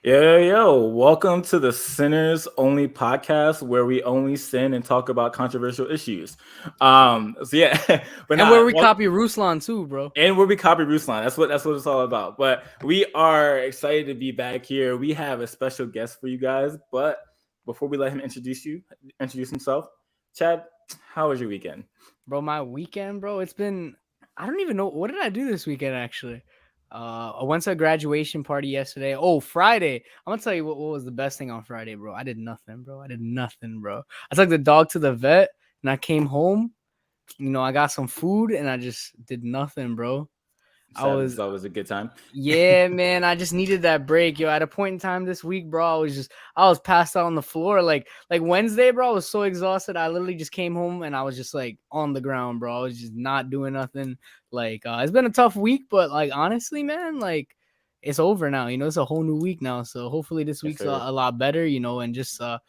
Yo, welcome to the Sinners Only Podcast, where we only sin and talk about controversial issues. So yeah, but And where not we copy Ruslan too, bro. and where we copy Ruslan. That's what it's all about. But we are excited to be back here. We have a special guest for you guys. But before we let him introduce himself, Chad, how was your weekend? Bro, my weekend, bro, it's been I don't even know what did I do this weekend actually. I went to a graduation party yesterday. Oh, Friday. I'm gonna tell you what was the best thing on Friday, bro. I did nothing, bro. I took the dog to the vet and I came home. I got some food and I just did nothing, bro. I Chad, this was is always a good time. Yeah, man, I just needed that break, yo. At a point in time this week, bro, I was passed out on the floor. Like Wednesday, bro, I was so exhausted. I literally just came home and I was just like on the ground, bro. I was just not doing nothing. It's been a tough week, but like honestly, man, like it's over now. It's a whole new week now. So hopefully this Yes, week's sir. a lot better, and just you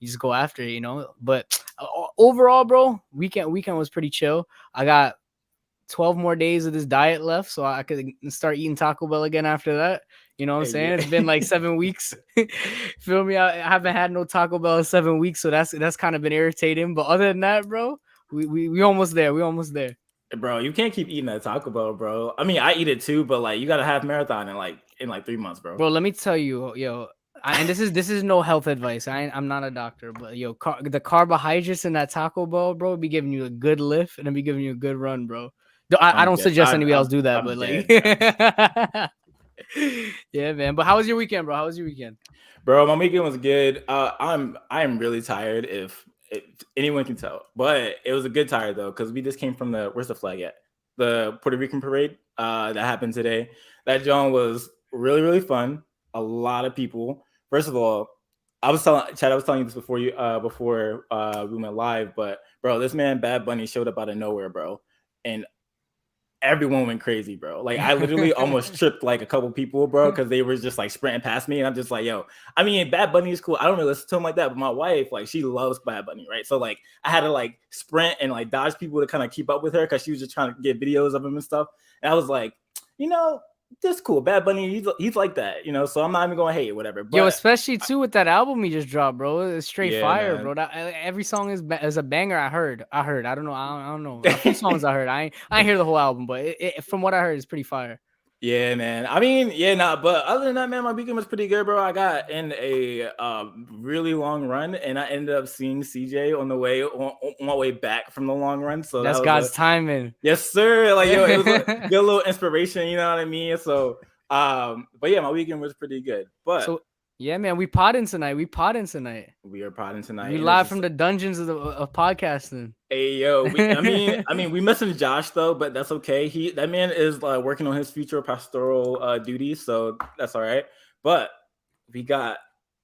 just go after it, But overall, bro, weekend was pretty chill. I got 12 more days of this diet left so I could start eating Taco Bell again after that. You know what I'm Hey, saying? yeah. It's been like 7 weeks. Feel me? I haven't had no Taco Bell in 7 weeks, so that's kind of been irritating. But other than that, bro, we almost there. We almost there. Bro, you can't keep eating that Taco Bell, bro. I mean, I eat it too, but like you gotta have marathon in like 3 months, bro. Bro, let me tell you, yo, and this is no health advice. I'm not a doctor, but yo, the carbohydrates in that Taco Bell, bro, be giving you a good lift and it be giving you a good run, bro. I I'm don't dead. suggest anybody else do that, I'm but like, dead, bro. yeah, man. But how was your weekend, bro? How was your weekend? Bro, my weekend was good. I'm really tired if anyone can tell, but it was a good tired though because we just came from where's the flag at? The Puerto Rican parade that happened today. That John was really fun. A lot of people. First of all, I was telling you this before we went live, but bro, this man Bad Bunny showed up out of nowhere, bro, and everyone went crazy, bro. Like I literally almost tripped like a couple people, bro, because they were just like sprinting past me, and I'm just like, yo. I mean, Bad Bunny is cool. I don't really listen to him like that, but my wife, like, she loves Bad Bunny, right? So like, I had to like sprint and like dodge people to kind of keep up with her because she was just trying to get videos of him and stuff. And I was like, you know, this cool. Bad Bunny, he's like that, So I'm not even going to hate whatever. Yo, But especially too with that album he just dropped, bro. It's straight yeah, fire, man. bro. Every song is a banger. I heard. I don't know. I don't know. A few songs I heard. I ain't hear the whole album, but from what I heard, it's pretty fire. Yeah, man. I mean, yeah, nah, but other than that, man, my weekend was pretty good, bro. I got in a really long run, and I ended up seeing CJ on my way back from the long run. So that That's was a God's timing. yes, sir. Like yo, it was a good little inspiration. You know what I mean? So, but yeah, my weekend was pretty good. But So yeah, man, we podding tonight. we are prodding tonight, We and it's live just from the dungeons of podcasting. hey yo. I mean, we missing Josh though, but that's okay. That man is working on his future pastoral duties, so that's all right. But we got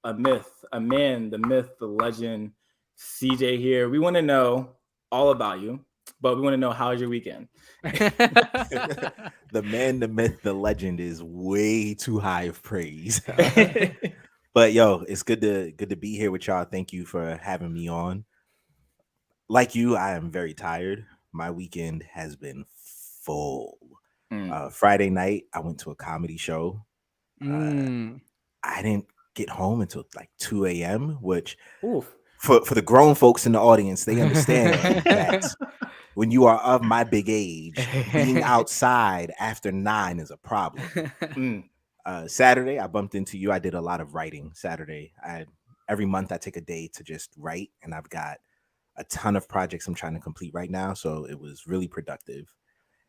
a myth, a man, the myth, the legend, CJ here. We want to know all about you, but we want to know how's your weekend. The man, the myth, the legend is way too high of praise. But yo, it's good to be here with y'all. Thank you for having me on. Like you, I am very tired. My weekend has been full. Friday night, I went to a comedy show. Mm. I didn't get home until like 2 a.m., which Oof. for the grown folks in the audience, they understand that when you are of my big age, being outside after 9 is a problem. Mm. Saturday, I bumped into you. I did a lot of writing Saturday. Every month I take a day to just write, and I've got a ton of projects I'm trying to complete right now. So it was really productive.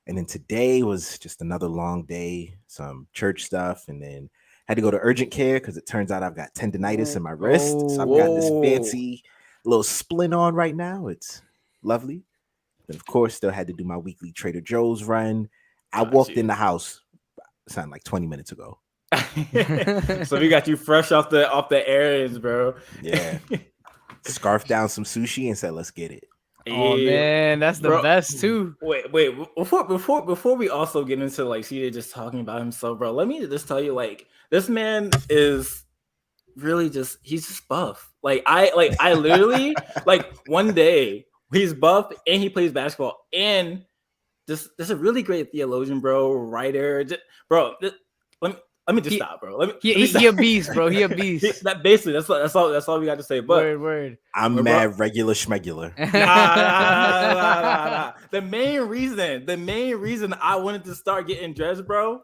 And then today was just another long day, some church stuff, and then had to go to urgent care because it turns out I've got tendonitis in my wrist. So I've got this Whoa. fancy little splint on right now. It's lovely. And of course, still had to do my weekly Trader Joe's run. I Got walked you. in the house, sounded like 20 minutes ago. So we got you fresh off the errands, bro. Yeah. Scarfed down some sushi and said, let's get it. Oh Yeah, man, that's the bro. best too. Wait. Before we also get into like CJ just talking about himself, bro. Let me just tell you, like, this man is really he's just buff. I literally like one day he's buff and he plays basketball and this a really great theologian, bro, writer, bro. Let me Let me just stop, bro. Let me He a beast, bro. He a beast. Basically, that's all we got to say. But word. I'm mad, regular schmegular. Nah. The main reason I wanted to start getting dressed, bro.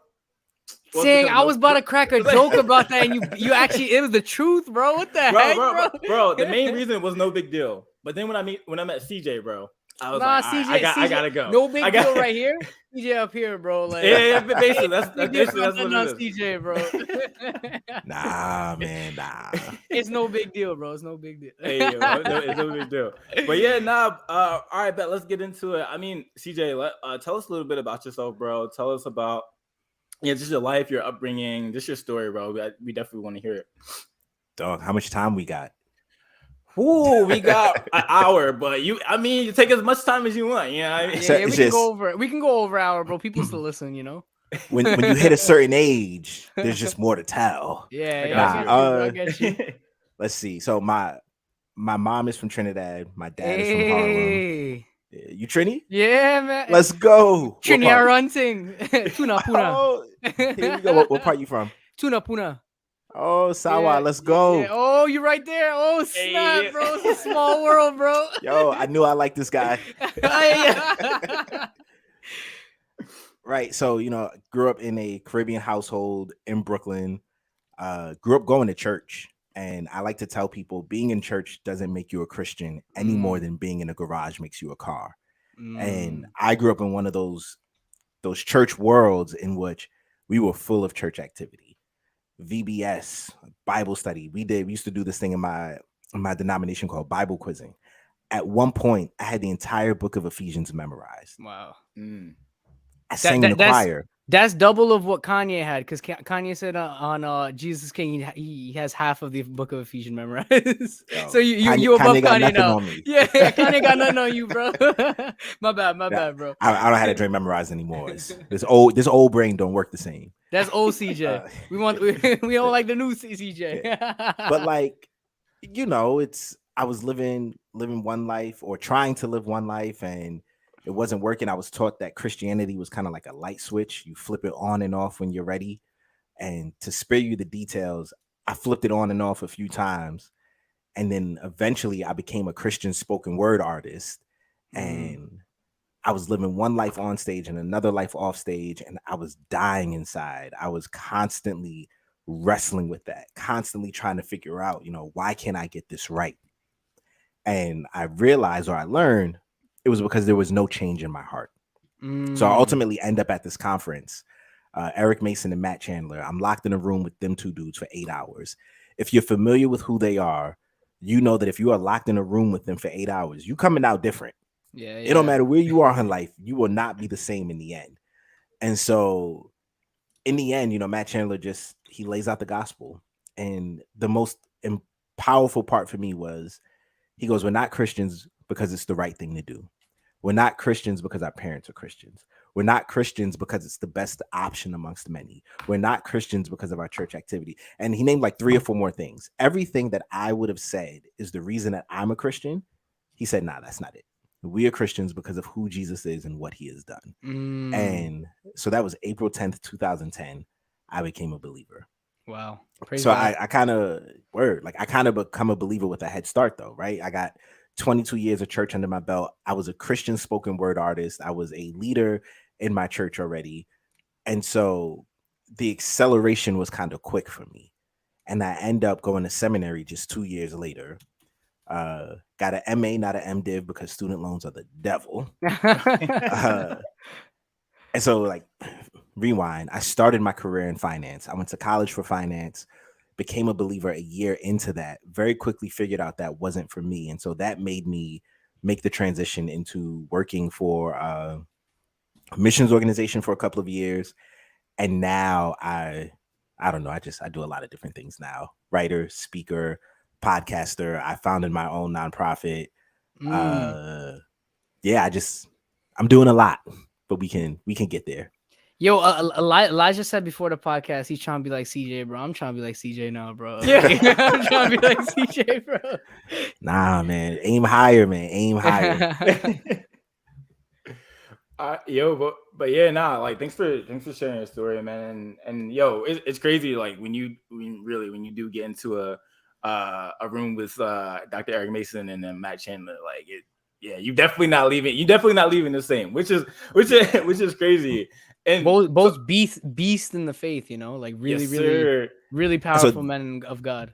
Saying I was about to crack a joke about that, and you actually, it was the truth, bro. What the heck, bro? The main reason was no big deal. But then when I met CJ, bro, I was like, CJ, I gotta go. No big deal right here. CJ up here, bro. Like, yeah, basically that's what it is. CJ, bro. Nah, man, nah. It's no big deal, bro. It's no big deal. Hey, it's no big deal. But yeah, all right, bet. Let's get into it. I mean, CJ, tell us a little bit about yourself, bro. Tell us about just your life, your upbringing, just your story, bro. We definitely want to hear it. Dog, how much time we got? Ooh, we got an hour, but you take as much time as you want. You know what I mean? Yeah, we can go over. We can go over an hour, bro. People still listen, you know. When you hit a certain age, there's just more to tell. Yeah, I get you. Let's see. So my mom is from Trinidad. My dad is from Harlem. You Trini? Yeah, man. Let's go. Trini are runting. Tuna Puna. Oh, here we go. What part you from? Tuna Puna. Oh, Sawa, let's go. Yeah. Oh, you're right there. Oh, snap, bro. It's a small world, bro. Yo, I knew I liked this guy. Right. So, grew up in a Caribbean household in Brooklyn. Grew up going to church. And I like to tell people being in church doesn't make you a Christian any more than being in a garage makes you a car. And I grew up in one of those church worlds in which we were full of church activity. VBS, Bible study. We used to do this thing in my denomination called Bible quizzing. At one point, I had the entire book of Ephesians memorized. Wow. I sang in the choir. That's double of what Kanye had, because Kanye said on Jesus King he has half of the book of Ephesians memorized. So you above Kanye now. Yeah, Kanye got nothing on you, bro. my bad, bro. I don't have to drink memorized anymore. This old brain don't work the same. That's old CJ. We don't like the new CJ. Yeah. But I was living one life or trying to live one life, and it wasn't working. I was taught that Christianity was kind of like a light switch. You flip it on and off when you're ready. And to spare you the details, I flipped it on and off a few times. And then eventually I became a Christian spoken word artist. And I was living one life on stage and another life off stage. And I was dying inside. I was constantly wrestling with that, constantly trying to figure out, why can't I get this right? And I realized, or I learned, it was because there was no change in my heart. So I ultimately end up at this conference, Eric Mason and Matt Chandler. I'm locked in a room with them two dudes for 8 hours. If you're familiar with who they are, you know that if you are locked in a room with them for 8 hours, you coming out different. Yeah. It don't matter where you are in life, you will not be the same in the end. And so in the end, Matt Chandler he lays out the gospel. And the most powerful part for me was, he goes, we're not Christians because it's the right thing to do. We're not Christians because our parents are Christians. We're not Christians because it's the best option amongst many. We're not Christians because of our church activity. And he named like 3 or 4 more things. Everything that I would have said is the reason that I'm a Christian. He said, nah, that's not it. We are Christians because of who Jesus is and what he has done. And so that was April 10th, 2010. I became a believer. Wow. So I kind of become a believer with a head start though, right? I got 22 years of church under my belt. I was a Christian spoken word artist. I was a leader in my church already. And so the acceleration was kind of quick for me. And I end up going to seminary just 2 years later. Got an MA, not an MDiv, because student loans are the devil. And so rewind, I started my career in finance. I went to college for finance, became a believer a year into that, very quickly figured out that wasn't for me. And so that made me make the transition into working for a missions organization for a couple of years. And now I don't know, I do a lot of different things now. Writer, speaker, podcaster. I founded my own nonprofit. I'm doing a lot, but we can get there. Yo, Elijah said before the podcast he's trying to be like CJ, bro. I'm trying to be like CJ now, bro. Yeah, I'm trying to be like CJ, bro. Nah, man, aim higher, man. Aim higher. but yeah, nah. Like, thanks for sharing your story, man. And yo, it's crazy. Like when you do get into a room with Dr. Eric Mason and then Matt Chandler, like it. Yeah, you definitely not leaving. You definitely not leaving the same, which is crazy. And so, Both beast in the faith, like really, yes, really, sir. really So powerful men of God.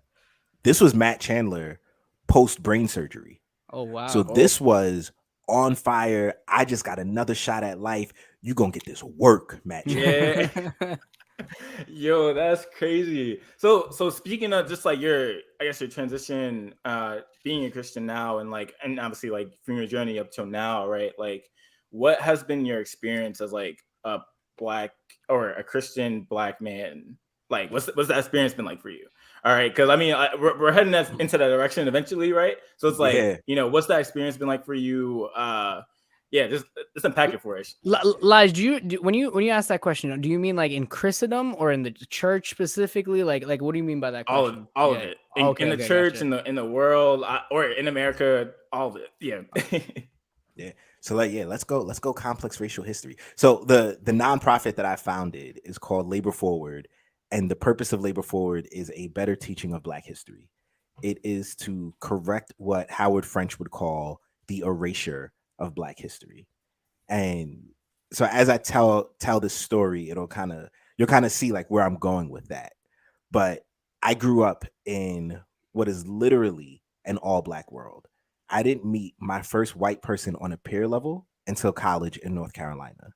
this was Matt Chandler post brain surgery. Oh So wow. Oh, this was on fire. I just got another shot at life. You gonna get this work, Matt Chandler. yeah. Yo, that's crazy. So speaking of just like I guess your transition, being a Christian now, and obviously like from your journey up till now, right? Like, what has been your experience as like a black or a Christian black man? Like, what's that experience been like for you? All right, because I mean, we're heading into that direction eventually, right? So it's like, Yeah. what's that experience been like for you? Yeah, just unpack it for us. Lige, when you ask that question, do you mean like in Christendom or in the church specifically? Like what do you mean by that question? All of Yeah. it Okay. in the Okay. church, Gotcha. in the world, or in America, all of it. Yeah. Yeah. So let's go complex racial history. So the nonprofit that I founded is called Labor Forward, and the purpose of Labor Forward is a better teaching of Black history. It is to correct what Howard French would call the erasure of Black history. And so as I tell this story, you'll kind of see like where I'm going with that. But I grew up in what is literally an all Black world. I didn't meet my first white person on a peer level until college in North Carolina.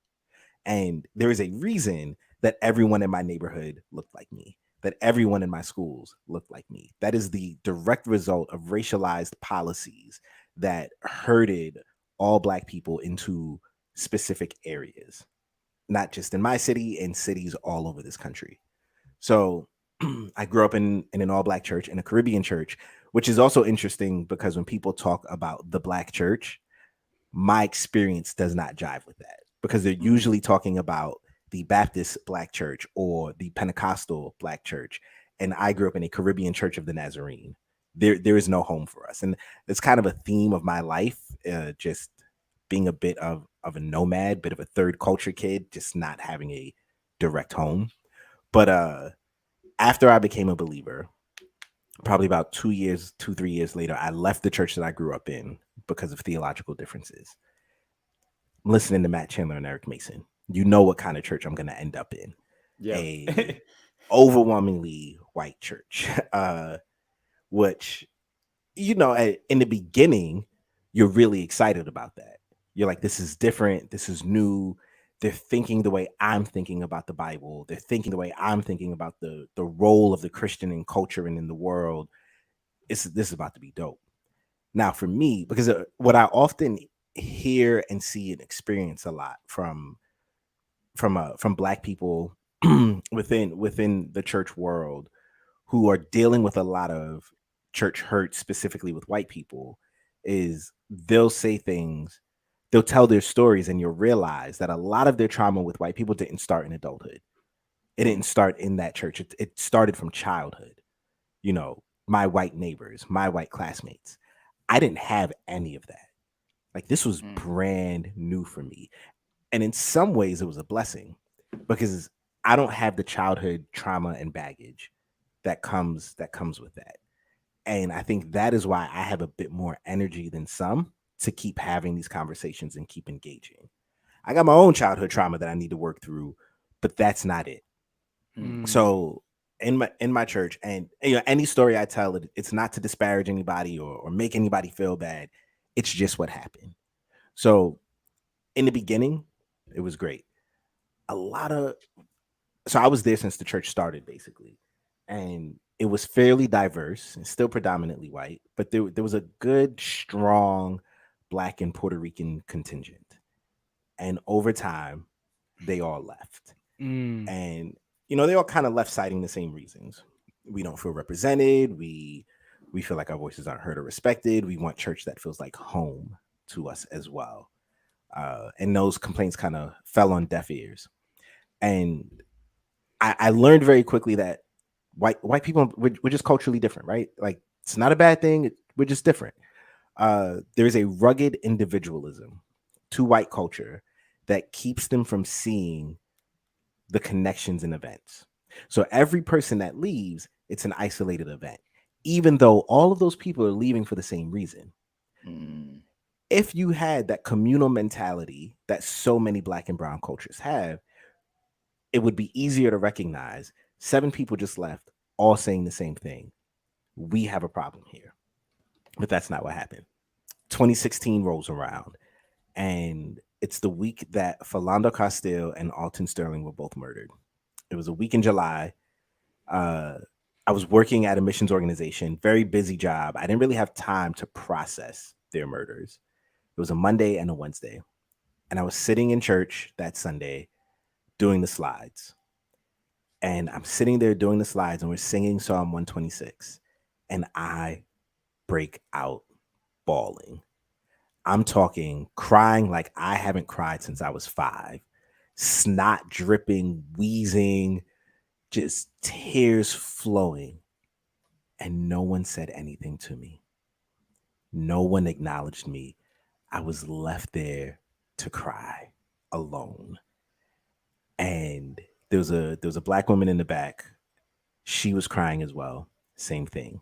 And there is a reason that everyone in my neighborhood looked like me, that everyone in my schools looked like me. That is the direct result of racialized policies that herded all Black people into specific areas, not just in my city, in cities all over this country. So I grew up in an all Black church, in a Caribbean church, which is also interesting because when people talk about the Black church, my experience does not jive with that because they're Mm. usually talking about the Baptist Black church or the Pentecostal Black church. And I grew up in a Caribbean church of the Nazarene. There is no home for us. And it's kind of a theme of my life, just being a bit of a nomad, bit of a third culture kid, just not having a direct home. But after I became a believer, probably about 2 years, 3 years later, I left the church that I grew up in because of theological differences. Listening to Matt Chandler and Eric Mason, you know what kind of church I'm going to end up in. Yep. A overwhelmingly white church, which, in the beginning, you're really excited about that. You're like, this is different. This is new. They're thinking the way I'm thinking about the Bible. They're thinking the way I'm thinking about the role of the Christian in culture and in the world. This is about to be dope. Now, for me, because what I often hear and see and experience a lot from Black people within the church world who are dealing with a lot of church hurt, specifically with white people, is they'll say things, they'll tell their stories, and you'll realize that a lot of their trauma with white people didn't start in adulthood. It Mm. didn't start in that church. It started from childhood. My white neighbors, my white classmates. I didn't have any of that. Like, this was Mm. brand new for me. And in some ways it was a blessing because I don't have the childhood trauma and baggage that comes with that. And I think that is why I have a bit more energy than some to keep having these conversations and keep engaging. I got my own childhood trauma that I need to work through, but that's not it. Mm. So in my church, and any story I tell, it's not to disparage anybody or make anybody feel bad. It's just what happened. So in the beginning, it was great. A lot of So I was there since the church started, basically, and it was fairly diverse and still predominantly white, but there was a good, strong Black and Puerto Rican contingent. And over time, they all left, Mm. and they all kind of left citing the same reasons. We don't feel represented. We feel like our voices aren't heard or respected. We want church that feels like home to us as well. And those complaints kind of fell on deaf ears. And I learned very quickly that white people, we're just culturally different, right? Like, it's not a bad thing. We're just different. There is a rugged individualism to white culture that keeps them from seeing the connections and events. So every person that leaves, it's an isolated event, even though all of those people are leaving for the same reason. Mm. If you had that communal mentality that so many Black and brown cultures have, it would be easier to recognize 7 people just left, all saying the same thing. We have a problem here. But that's not what happened. 2016 rolls around, and it's the week that Philando Castile and Alton Sterling were both murdered. It was a week in July. I was working at a missions organization, very busy job. I didn't really have time to process their murders. It was a Monday and a Wednesday. And I was sitting in church that Sunday doing the slides. And I'm sitting there doing the slides, and we're singing Psalm 126. And I break out bawling. I'm talking crying like I haven't cried since I was 5. Snot dripping, wheezing, just tears flowing. And no one said anything to me. No one acknowledged me. I was left there to cry alone. And there was a Black woman in the back. She was crying as well. Same thing.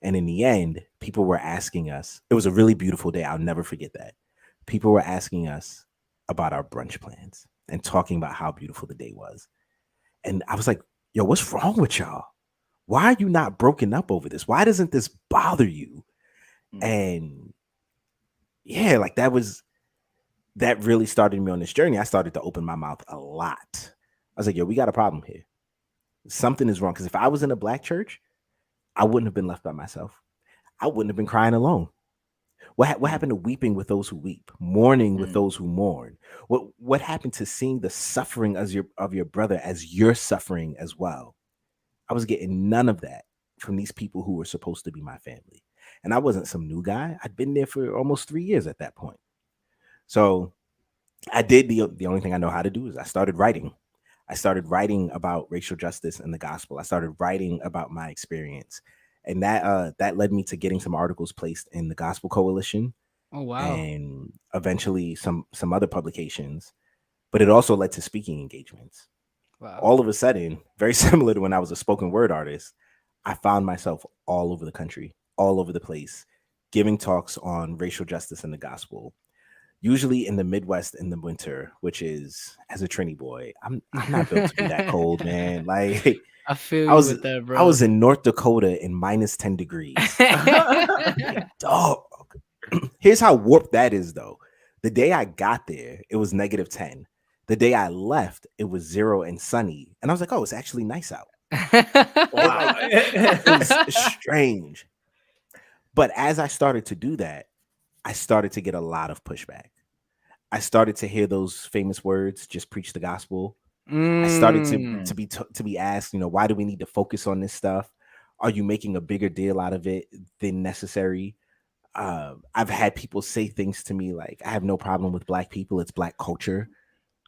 And in the end, people were asking us. It was a really beautiful day. I'll never forget that. People were asking us about our brunch plans and talking about how beautiful the day was. And I was like, yo, what's wrong with y'all? Why are you not broken up over this? Why doesn't this bother you? And yeah, like that really started me on this journey. I started to open my mouth a lot. I was like, yo, we got a problem here. Something is wrong. Because if I was in a Black church, I wouldn't have been left by myself. I wouldn't have been crying alone. What happened to weeping with those who weep, mourning with those who mourn? What happened to seeing the suffering of your brother as your suffering as well? I was getting none of that from these people who were supposed to be my family. And I wasn't some new guy. I'd been there for almost 3 years at that point. So I did the only thing I know how to do is I started writing. I started writing about racial justice and the gospel. I started writing about my experience. And that led me to getting some articles placed in the Gospel Coalition. Oh, wow. And eventually some other publications. But it also led to speaking engagements. Wow. All of a sudden, very similar to when I was a spoken word artist, I found myself all over the country, all over the place, giving talks on racial justice and the gospel. Usually in the Midwest in the winter, which is, as a Trini boy, I'm not built to be that cold, man. Like I feel you with that, bro. I was in North Dakota in minus 10 degrees. Dog. Here's how warped that is, though. The day I got there, it was negative 10. The day I left, it was 0 and sunny. And I was like, oh, it's actually nice out. Wow. It was strange. But as I started to do that, I started to get a lot of pushback. I started to hear those famous words, just preach the gospel. I started to be asked, why do we need to focus on this stuff? Are you making a bigger deal out of it than necessary? I've had people say things to me like, I have no problem with Black people. It's Black culture.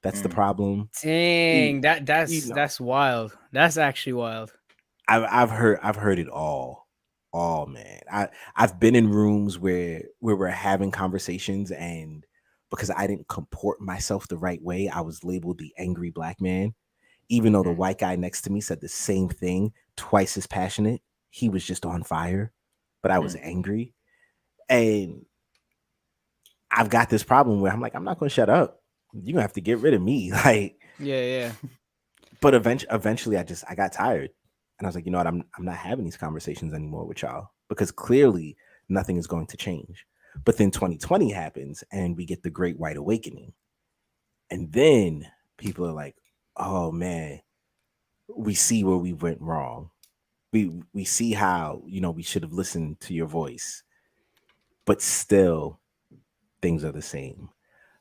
That's the problem. Dang, that's wild. That's actually wild. I've heard it all. Oh man. I've been in rooms where we're having conversations, and because I didn't comport myself the right way, I was labeled the angry Black man. Even though the white guy next to me said the same thing, twice as passionate. He was just on fire, but I was angry. And I've got this problem where I'm like, I'm not going to shut up. You're going to have to get rid of me. Like, yeah. But eventually I got tired. And I was like, you know what? I'm not having these conversations anymore with y'all, because clearly nothing is going to change. But then 2020 happens and we get the Great White Awakening. And then people are like, oh man, we see where we went wrong. We see how, we should have listened to your voice. But still, things are the same.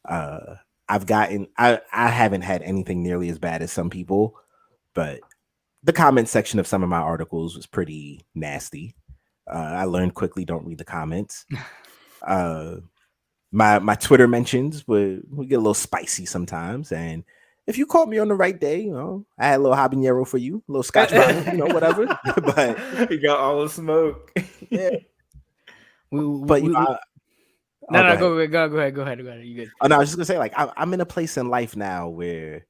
I haven't had anything nearly as bad as some people, but the comment section of some of my articles was pretty nasty. I learned quickly, don't read the comments. My Twitter mentions would get a little spicy sometimes, and if you caught me on the right day, I had a little habanero for you, a little Scotch bottle, whatever. But you got all the smoke. Yeah. No, Oh, go no, ahead. go ahead. You good? Oh no, I was just gonna say, like, I'm in a place in life now where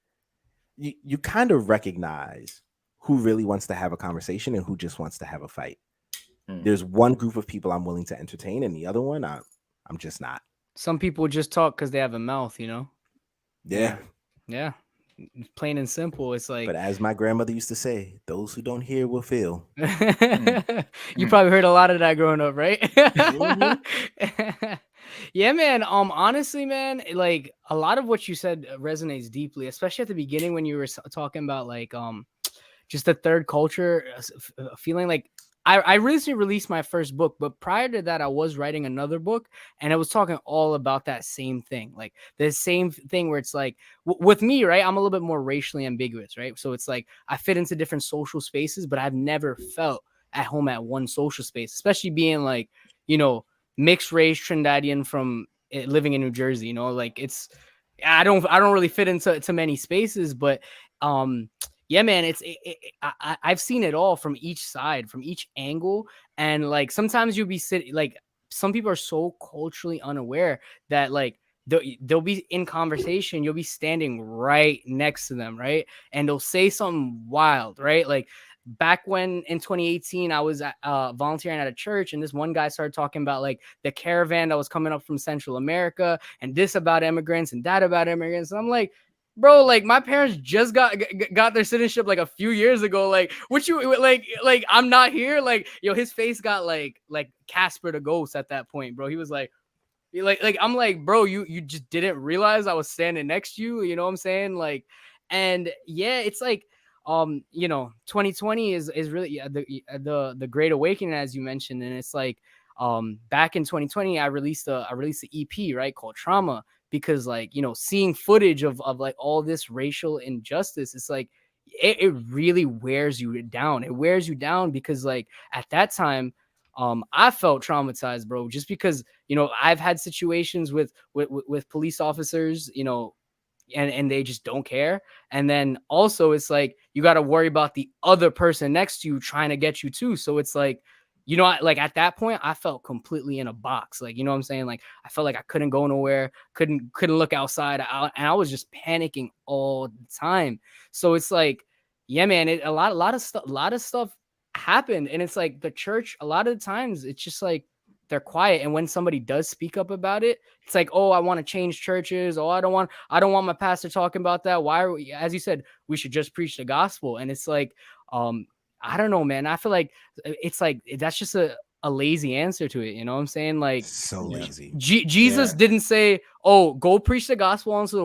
you kind of recognize who really wants to have a conversation and who just wants to have a fight. Mm. There's one group of people I'm willing to entertain, and the other one I'm just not. Some people just talk because they have a mouth, you know. Yeah. Yeah, plain and simple. It's like But as my grandmother used to say, those who don't hear will feel. Mm. you Mm. probably heard a lot of that growing up, right? Mhm. Yeah, man. Honestly, man, like a lot of what you said resonates deeply, especially at the beginning when you were talking about like just the third culture feeling like I recently released my first book, but prior to that, I was writing another book and I was talking all about that same thing. Like the same thing where it's like with me, right? I'm a little bit more racially ambiguous, right? So it's like I fit into different social spaces, but I've never felt at home at one social space, especially being like, you know, mixed race Trinidadian from living in New Jersey, you know, like it's I don't really fit into many spaces, but yeah, man, I've seen it all from each side, from each angle, and like sometimes you'll be sitting like some people are so culturally unaware that like they'll be in conversation, you'll be standing right next to them, right, and they'll say something wild, right, like back when in 2018 I was volunteering at a church and this one guy started talking about like the caravan that was coming up from Central America and this about immigrants and that about immigrants, and I'm like, bro, like my parents just got their citizenship like a few years ago. Like, what you like? I'm not here. Like, yo, his face got like Casper the ghost at that point, bro. He was like I'm like, bro, you just didn't realize I was standing next to you. You know what I'm saying? Like, and yeah, it's like, you know, 2020 is really the great awakening as you mentioned, and it's like, back in 2020, I released an EP, right, called Trauma, because like, you know, seeing footage of like all this racial injustice, it's like it really wears you down. It wears you down because like at that time, I felt traumatized, bro, just because, you know, I've had situations with police officers, you know, and they just don't care. And then also it's like you got to worry about the other person next to you trying to get you too. So it's like, you know, like at that point I felt completely in a box. Like, you know what I'm saying? Like I felt like I couldn't go nowhere, couldn't look outside, and I was just panicking all the time. So it's like, yeah, man, a lot of stuff happened, and it's like the church a lot of the times it's just like they're quiet, and when somebody does speak up about it, it's like, oh, I want to change churches. Oh, I don't want my pastor talking about that. Why are we, as you said, we should just preach the gospel. And it's like, I don't know, man. I feel like it's like that's just a lazy answer to it. You know what I'm saying? Like So Yeah. lazy. Jesus Yeah. didn't say, oh, go preach the gospel onto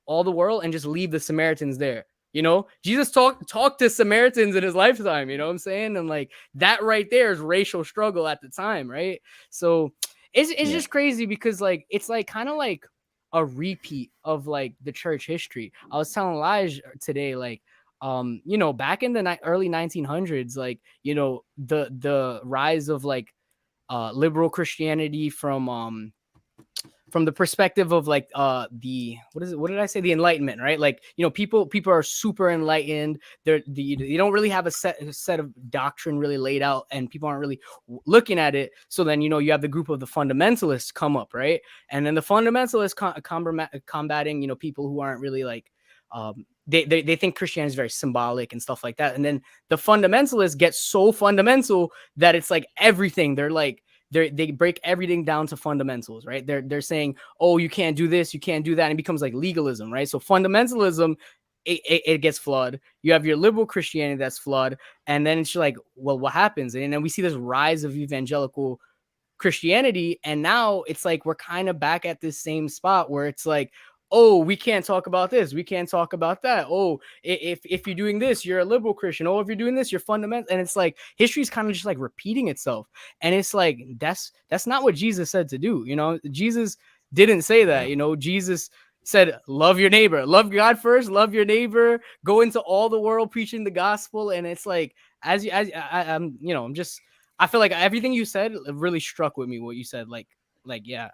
all the world, and just leave the Samaritans there. You know, Jesus talked to Samaritans in his lifetime. You know what I'm saying? And like that right there is racial struggle at the time, right? So it's Yeah. just crazy because like it's like kind of like a repeat of like the church history. I was telling Elijah today, like, you know, back in the early 1900s, like, you know, the rise of like liberal Christianity from the perspective of like the what did I say, the Enlightenment, right? Like, you know, people are super enlightened. They don't really have a set of doctrine really laid out, and people aren't really looking at it. So then, you know, you have the group of the fundamentalists come up, right? And then the fundamentalists combating, you know, people who aren't really like they think Christianity is very symbolic and stuff like that. And then the fundamentalists get so fundamental that it's like everything. They're like they break everything down to fundamentals, right? They're saying, oh, you can't do this, you can't do that, and it becomes like legalism, right? So fundamentalism, it gets flawed. You have your liberal Christianity that's flawed, and then it's like, well, what happens? And then we see this rise of evangelical Christianity, and now it's like we're kind of back at this same spot where it's like, oh, we can't talk about this, we can't talk about that. Oh, if you're doing this, you're a liberal Christian. Oh, if you're doing this, you're fundamental. And it's like history's kind of just like repeating itself, and it's like that's not what Jesus said to do. You know, Jesus didn't say that. Yeah. You know, Jesus said, love your neighbor, love God first, love your neighbor, go into all the world preaching the gospel. And it's like, I'm, you know, I'm just, I feel like everything you said really struck with me. What you said, yeah,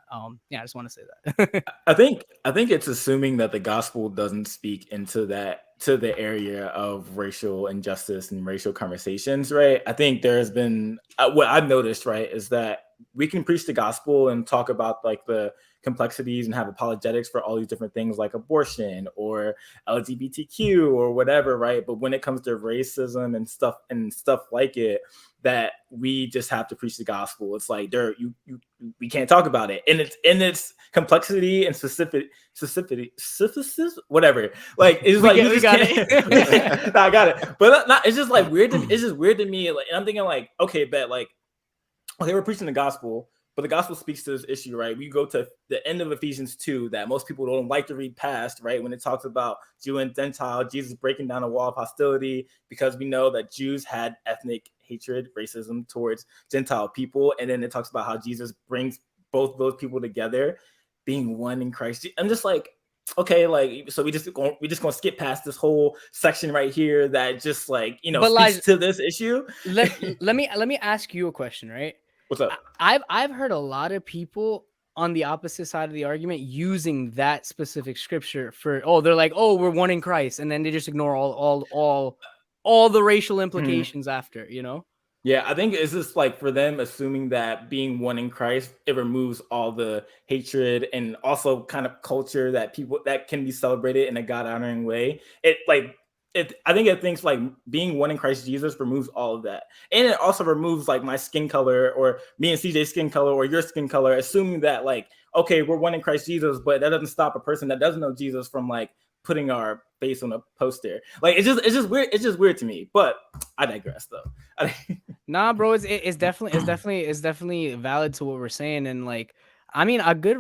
yeah. I just want to say that. I think it's assuming that the gospel doesn't speak into that to the area of racial injustice and racial conversations, right? I think there has been what I've noticed, right, is that we can preach the gospel and talk about like the complexities and have apologetics for all these different things like abortion or LGBTQ or whatever, right? But when it comes to racism and stuff like it, that we just have to preach the gospel. It's like we can't talk about it, and it's in its complexity and specificity, whatever. Like it's like you just can't. No, I got it, but not, it's just like weird. It's just weird to me. Like, and I'm thinking like, okay, bet like, okay, we're preaching the gospel, but the gospel speaks to this issue, right? We go to the end of Ephesians 2 that most people don't like to read past, right? When it talks about Jew and Gentile, Jesus breaking down a wall of hostility because we know that Jews had ethnic hatred, racism towards Gentile people. And then it talks about how Jesus brings both those people together, being one in Christ. I'm just like, okay, like, so we just gonna skip past this whole section right here that just like, you know, But speaks to this issue. let me ask you a question, right? What's up? I've heard a lot of people on the opposite side of the argument using that specific scripture for, they're like, we're one in Christ, and then they just ignore all the racial implications after, you know? Yeah, I think it's just like for them assuming that being one in Christ, it removes all the hatred and also kind of culture that people that can be celebrated in a God honoring way. I think it thinks like being one in Christ Jesus removes all of that. And it also removes like my skin color or me and CJ's skin color or your skin color, assuming that like, okay, we're one in Christ Jesus, but that doesn't stop a person that doesn't know Jesus from like putting our face on a poster. Like it's just weird. It's just weird to me. But I digress though. Nah, bro, it's definitely valid to what we're saying, and like, I mean, a good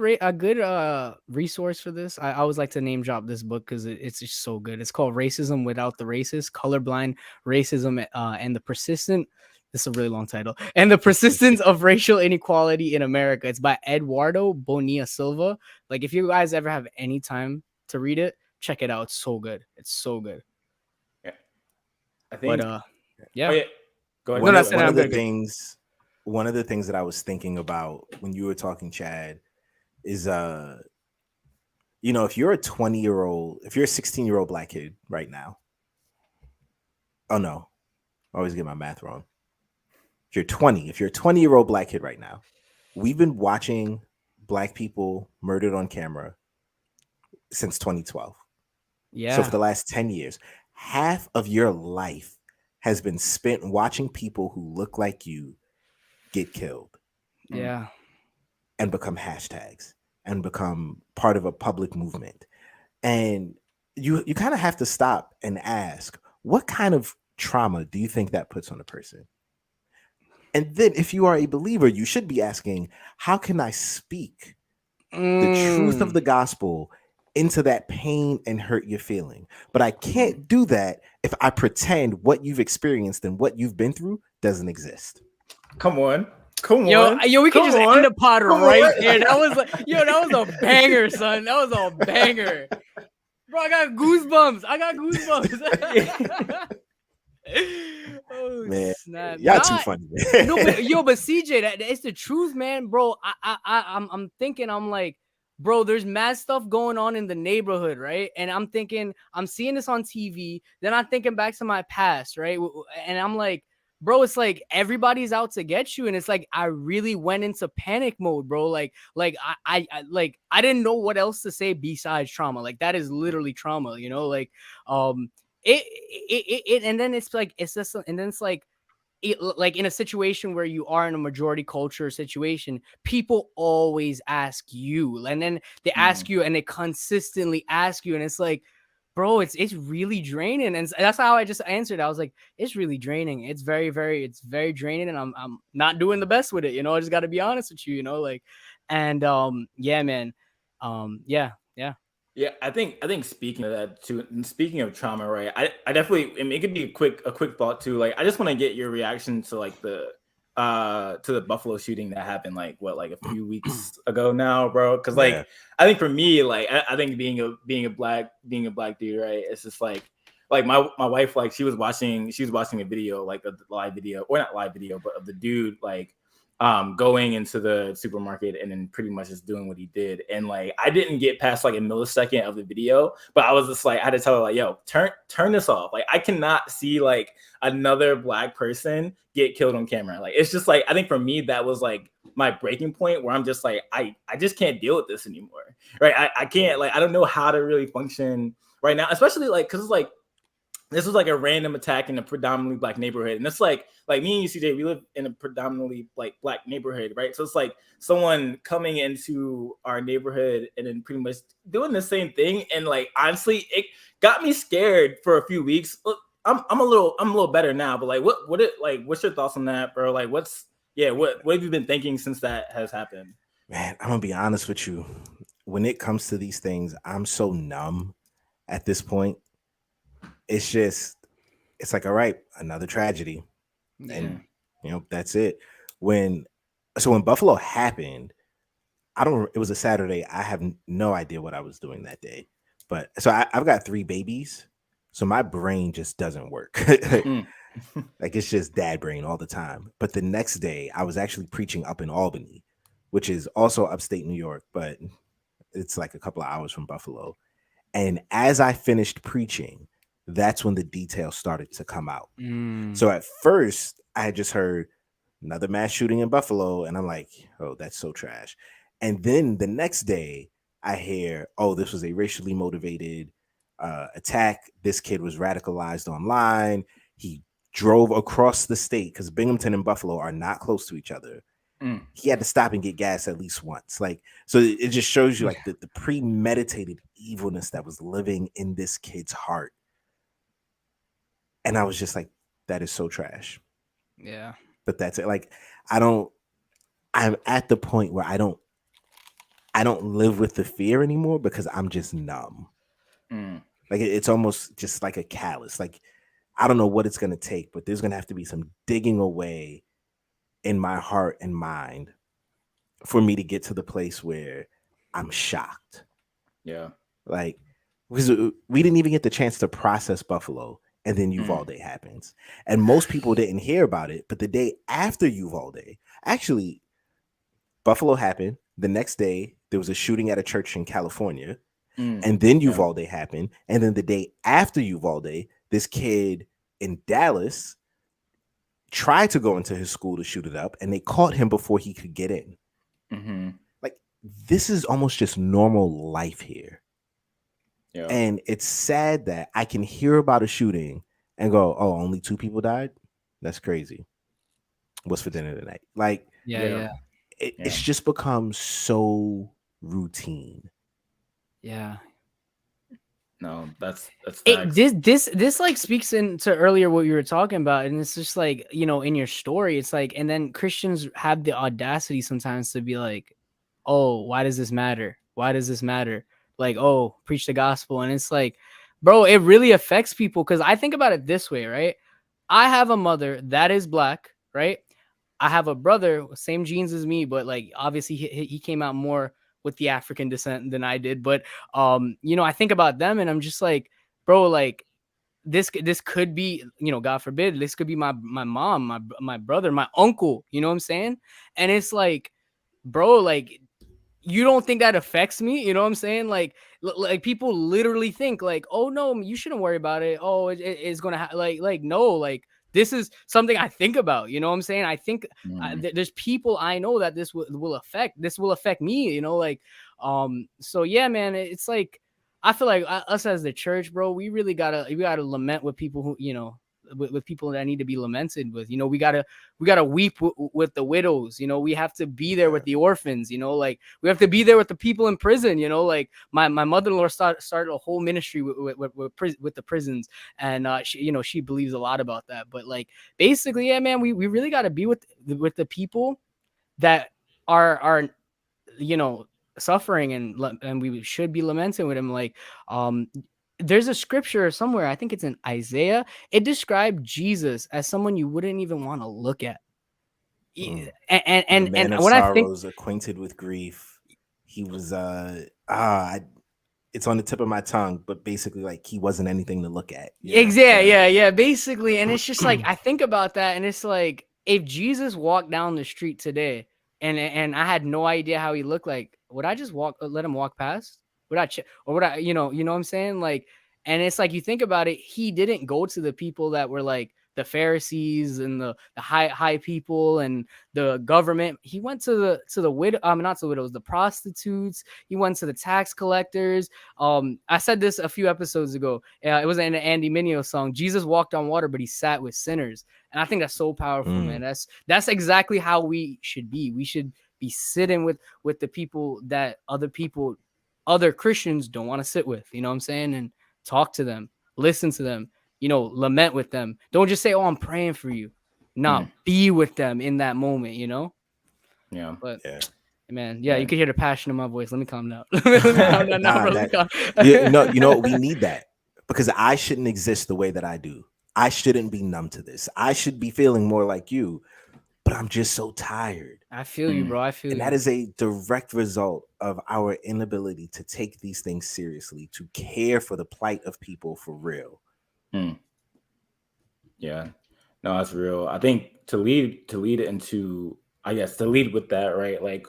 resource for this. I always like to name drop this book because it's just so good. It's called Racism Without the Racist: Colorblind Racism and the Persistent. This is a really long title. And the Persistence of Racial Inequality in America. It's by Eduardo Bonilla Silva. Like, if you guys ever have any time to read it, check it out. It's so good. It's so good. Yeah, I think. But yeah. Oh, yeah. Go ahead. One of the things that I was thinking about when you were talking, Chad, is you know, if you're a 16-year-old black kid right now. Oh no, I always get my math wrong. If you're a 20-year-old black kid right now, we've been watching black people murdered on camera since 2012. Yeah. So for the last 10 years, half of your life has been spent watching people who look like you get killed. Yeah. And become hashtags and become part of a public movement. And you kind of have to stop and ask, what kind of trauma do you think that puts on a person? And then if you are a believer, you should be asking, how can I speak the truth of the gospel into that pain and hurt you're feeling? But I can't do that if I pretend what you've experienced and what you've been through doesn't exist. Come on. Yo, we can just end the pod right there. That was a banger, son. That was a banger. Bro, I got goosebumps. Oh, man, snap. Y'all too funny, man. No, but CJ, it's the truth, man, bro. I'm thinking, I'm like, bro, there's mad stuff going on in the neighborhood, right? And I'm thinking, I'm seeing this on TV. Then I'm thinking back to my past, right? And I'm like, bro, it's like everybody's out to get you, and it's like I really went into panic mode, bro. Like I didn't know what else to say besides trauma. Like that is literally trauma, you know. Like it and then it's like it's just, and then it's like like in a situation where you are in a majority culture situation, people always ask you, and then they ask you, and they consistently ask you, and it's like, bro, it's really draining. And that's how I just answered. I was like, it's really draining. It's very draining, and I'm not doing the best with it, you know. I just got to be honest with you, you know, like, and yeah, man, Yeah, I think speaking of that too, and speaking of trauma, right? I definitely, I mean, it could be a quick thought too. Like, I just want to get your reaction to like to the Buffalo shooting that happened like a few weeks ago now, bro. Because like I think for me, like I think being a black dude, right? It's just like my wife, like she was watching a video, like a live video, or not live video, but of the dude like going into the supermarket and then pretty much just doing what he did. And like I didn't get past like a millisecond of the video, but I was just like, I had to tell her like, yo, turn this off. Like I cannot see like another black person get killed on camera. Like it's just like, I think for me that was like my breaking point where I'm just like, I just can't deal with this anymore. Right. I can't, like, I don't know how to really function right now, especially like, cause it's like, this was like a random attack in a predominantly black neighborhood. And it's like me and you, CJ, we live in a predominantly like black neighborhood, right? So it's like someone coming into our neighborhood and then pretty much doing the same thing. And like, honestly, it got me scared for a few weeks. Look, I'm a little better now, but like, what's your thoughts on that, bro? Like, what have you been thinking since that has happened? Man, I'm gonna be honest with you. When it comes to these things, I'm so numb at this point. It's just, it's like, all right, another tragedy. And that's it. When Buffalo happened, it was a Saturday. I have no idea what I was doing that day. But so I've got 3 babies. So my brain just doesn't work. Like, it's just dad brain all the time. But the next day I was actually preaching up in Albany, which is also upstate New York, but it's like a couple of hours from Buffalo. And as I finished preaching, that's when the details started to come out. So at first I had just heard another mass shooting in Buffalo, and I'm like, oh, that's so trash. And then the next day I hear, oh, this was a racially motivated attack. This kid was radicalized online. He drove across the state, because Binghamton and Buffalo are not close to each other. He had to stop and get gas at least once. Like, so it just shows you like the premeditated evilness that was living in this kid's heart. And I was just like, that is so trash. Yeah. But that's it. Like, I'm at the point where I don't live with the fear anymore, because I'm just numb. Like, it's almost just like a callus. Like, I don't know what it's going to take, but there's going to have to be some digging away in my heart and mind for me to get to the place where I'm shocked. Yeah. Like, because we didn't even get the chance to process Buffalo, and then Uvalde happens. And most people didn't hear about it, but the day after Uvalde, actually, Buffalo happened. The next day, there was a shooting at a church in California. And then Uvalde happened. And then the day after Uvalde, this kid in Dallas tried to go into his school to shoot it up, and they caught him before he could get in. Like, this is almost just normal life here. Yeah. And it's sad that I can hear about a shooting and go, oh, only 2 people died? That's crazy. What's for dinner tonight? Like, it's just become so routine. Yeah. No, that's this like speaks into earlier what you were talking about, and it's just like, in your story, it's like, and then Christians have the audacity sometimes to be like, oh, why does this matter? Why does this matter? Like, oh, preach the gospel. And it's like, bro, it really affects people, because I think about it this way, right? I have a mother that is black, right? I have a brother, same genes as me, but like, obviously he came out more with the African descent than I did. But, I think about them and I'm just like, bro, like this could be, God forbid, this could be my mom, my brother, my uncle, you know what I'm saying? And it's like, bro, like, you don't think that affects me? You know what I'm saying? Like people literally think like, oh no, you shouldn't worry about it. Oh, it's going to like, no, like, this is something I think about, you know what I'm saying? I think there's people I know that this will affect me, like, so yeah, man, it's like, I feel like us as the church, bro, we really gotta lament with people who, with people that need to be lamented with. We gotta weep with the widows. We have to be there with the orphans. Like, we have to be there with the people in prison. Like my mother-in-law started a whole ministry with the prisons, and she believes a lot about that. But like, basically, yeah, man, we really got to be with the people that are suffering, and we should be lamenting with them. Like, there's a scripture somewhere, I think it's in Isaiah, it described Jesus as someone you wouldn't even want to look at. And man of when sorrows, acquainted with grief. He was it's on the tip of my tongue, but basically, like, he wasn't anything to look at. Yeah, basically. And it's just like, I think about that, and it's like, if Jesus walked down the street today and I had no idea how he looked like, would I just let him walk past? Would I or would I, you know what I'm saying? Like, and it's like, you think about it, he didn't go to the people that were like the Pharisees and the high people and the government. He went to the widow, not to the widows, the prostitutes. He went to the tax collectors. I said this a few episodes ago. It was in an Andy Mineo song. Jesus walked on water, but he sat with sinners. And I think that's so powerful, man. That's exactly how we should be. We should be sitting with the people that other Christians don't want to sit with, you know what I'm saying? And talk to them, listen to them, lament with them. Don't just say, "Oh, I'm praying for you." No, be with them in that moment, Yeah. But man, you could hear the passion in my voice. Let me calm down. Let me calm down now, bro. We need that, because I shouldn't exist the way that I do. I shouldn't be numb to this. I should be feeling more like you, but I'm just so tired. I feel you, bro. I feel you. And that is a direct result of our inability to take these things seriously, to care for the plight of people for real. Yeah, no, that's real. I think to lead with that, right? Like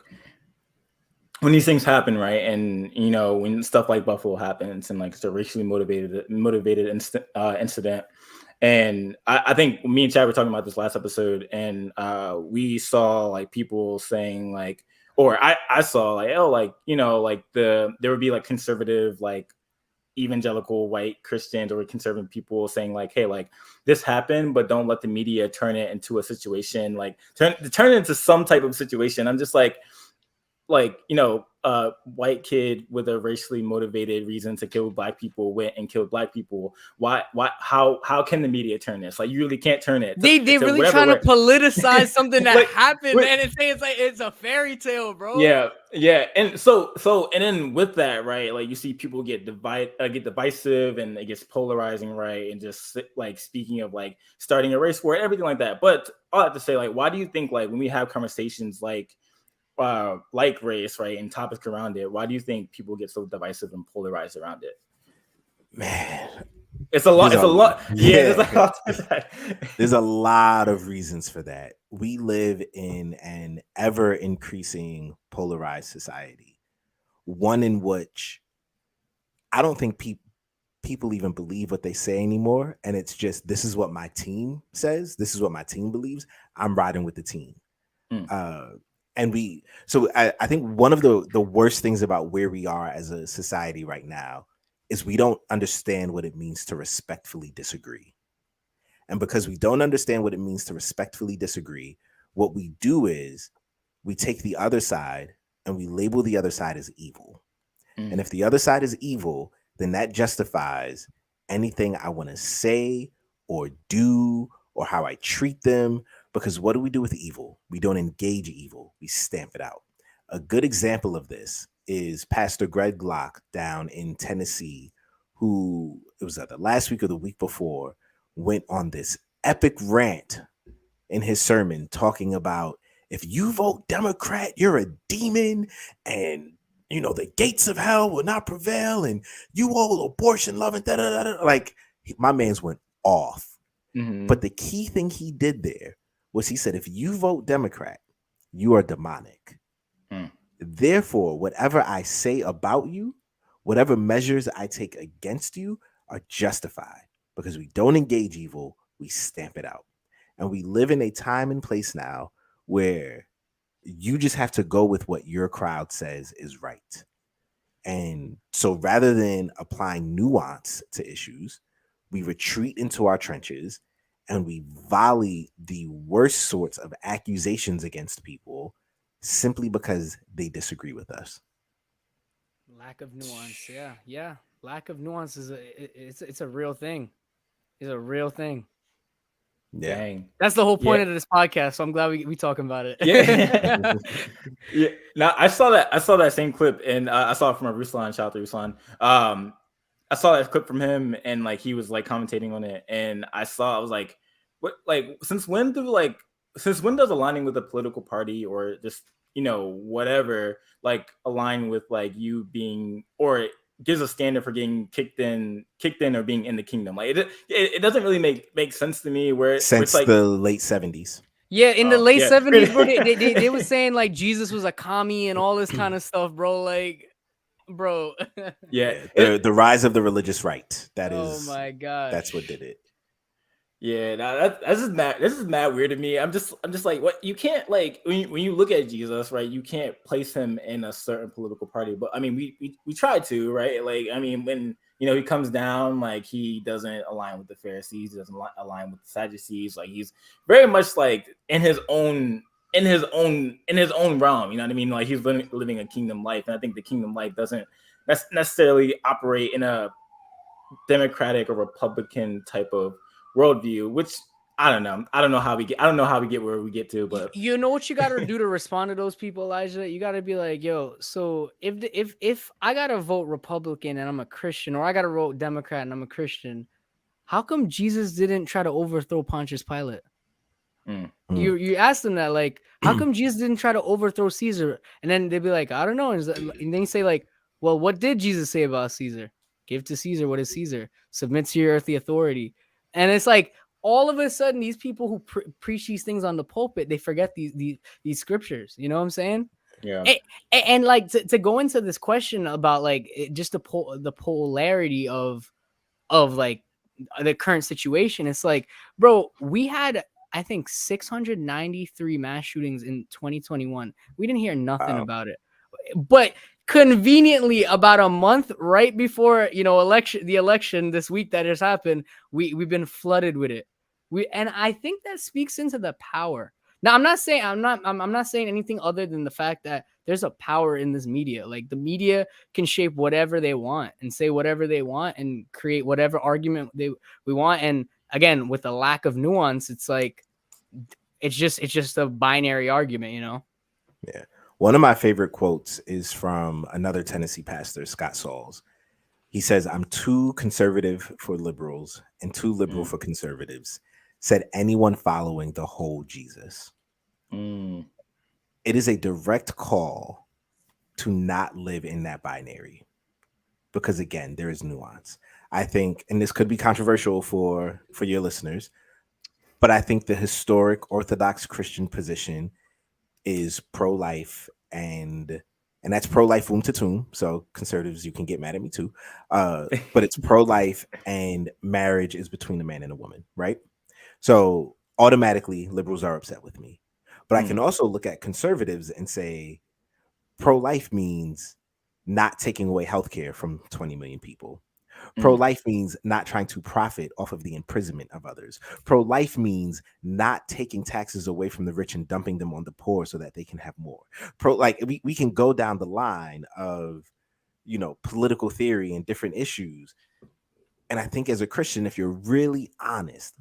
when these things happen, right? And when stuff like Buffalo happens and like it's a racially motivated incident. And I think me and Chad were talking about this last episode, and we saw like people saying like, or I saw like, oh, like, there would be like conservative, like evangelical white Christians or conservative people saying like, hey, like this happened, but don't let the media turn it into a situation, like turn it into some type of situation. I'm just like, white kid with a racially motivated reason to kill black people went and killed black people. How can the media turn this? Like, you really can't turn it. They really trying to politicize something that happened, man, and say it's a fairy tale, bro. Yeah. And so and then with that, right, like you see people get divisive, and it gets polarizing, right? And just like speaking of like starting a race war, everything like that. But I have to say, like, why do you think like when we have conversations like race, right, and topics around it, why do you think people get so divisive and polarized around it? Man, it's a lot. Yeah, there's a lot of reasons for that. We live in an ever increasing polarized society, one in which I don't think people even believe what they say anymore, and it's just, this is what my team says, this is what my team believes, I'm riding with the team. So I think one of the worst things about where we are as a society right now is we don't understand what it means to respectfully disagree. And because we don't understand what it means to respectfully disagree, what we do is we take the other side and we label the other side as evil. And if the other side is evil, then that justifies anything I want to say or do or how I treat them. Because what do we do with evil? We don't engage evil. We stamp it out. A good example of this is Pastor Greg Locke down in Tennessee, who, it was either last week or the week before, went on this epic rant in his sermon talking about, if you vote Democrat, you're a demon, and the gates of hell will not prevail, and you all abortion loving, like my man's went off. But the key thing he did there was he said, if you vote Democrat, you are demonic. Therefore, whatever I say about you, whatever measures I take against you are justified, because we don't engage evil, we stamp it out. And we live in a time and place now where you just have to go with what your crowd says is right. And so rather than applying nuance to issues, we retreat into our trenches and we volley the worst sorts of accusations against people simply because they disagree with us. Lack of nuance. Yeah. Lack of nuance is it's a real thing. It's a real thing. Yeah. Dang. That's the whole point of this podcast. So I'm glad we talking about it. Yeah. Yeah. Now I saw that same clip, and I saw it from Ruslan. Shout out to Ruslan. I saw that clip from him, and like he was like commentating on it, and I was like, what, like since when does aligning with a political party or just whatever like align with like you being, or it gives a standard for getting kicked in or being in the kingdom? Like it doesn't really make sense to me. Since it's like the late 70s. Yeah, in the late 70s, bro, they were saying like Jesus was a commie and all this kind of stuff, bro. Like, bro. Yeah, the rise of the religious right. That is. Oh my god. That's what did it. Yeah, that's just mad. This is mad weird to me. I'm just like, what? You can't like when you look at Jesus, right? You can't place him in a certain political party. But I mean, we try to, right? Like, I mean, when he comes down, like he doesn't align with the Pharisees, he doesn't align with the Sadducees. Like he's very much like in his own realm. You know what I mean? Like he's living a kingdom life, and I think the kingdom life doesn't necessarily operate in a Democratic or Republican type of worldview, which I don't know. I don't know how we get where we get to, but You know what you got to do to respond to those people, Elijah? You got to be like, yo, so if I got to vote Republican and I'm a Christian, or I got to vote Democrat and I'm a Christian, how come Jesus didn't try to overthrow Pontius Pilate? You ask them that, like, how come Jesus didn't try to overthrow Caesar? And then they'd be like, I don't know. And then you say, like, well, what did Jesus say about Caesar? Give to Caesar what is Caesar. Submit to your earthly authority. And it's like all of a sudden, these people who preach these things on the pulpit, they forget these scriptures. You know what I'm saying? yeah. And like to go into this question about like just the polarity of like the current situation, it's like, bro, we had I think 693 mass shootings in 2021. We didn't hear nothing about it. But conveniently, about a month right before the election this week that just happened, we've been flooded with it. And I think that speaks into the power. Now, I'm not saying anything other than the fact that there's a power in this media. Like the media can shape whatever they want and say whatever they want and create whatever argument we want. And again, with a lack of nuance, it's like it's just a binary argument, Yeah. One of my favorite quotes is from another Tennessee pastor, Scott Sauls. He says, "I'm too conservative for liberals and too liberal for conservatives," said anyone following the whole Jesus. It is a direct call to not live in that binary because, again, there is nuance. I think, and this could be controversial for your listeners, but I think the historic Orthodox Christian position is pro-life, and that's pro-life womb to tomb. So conservatives, you can get mad at me too, but it's pro-life, and marriage is between a man and a woman, right? So automatically liberals are upset with me. But I can also look at conservatives and say pro-life means not taking away healthcare from 20 million people. Pro-life means not trying to profit off of the imprisonment of others. Pro-life means not taking taxes away from the rich and dumping them on the poor so that they can have more. We can go down the line of, political theory and different issues. And I think as a Christian, if you're really honest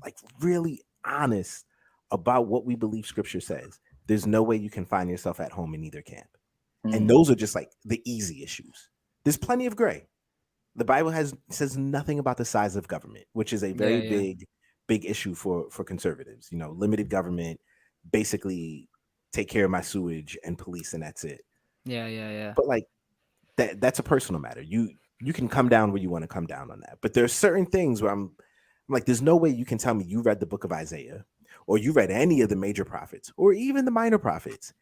about what we believe scripture says, there's no way you can find yourself at home in either camp. And those are just like the easy issues. There's plenty of gray. The Bible says nothing about the size of government, which is a very big issue for conservatives. Limited government, basically take care of my sewage and police, and that's it. Yeah. But like that's a personal matter. You can come down where you want to come down on that. But there are certain things where I'm like, there's no way you can tell me you read the book of Isaiah or you read any of the major prophets or even the minor prophets,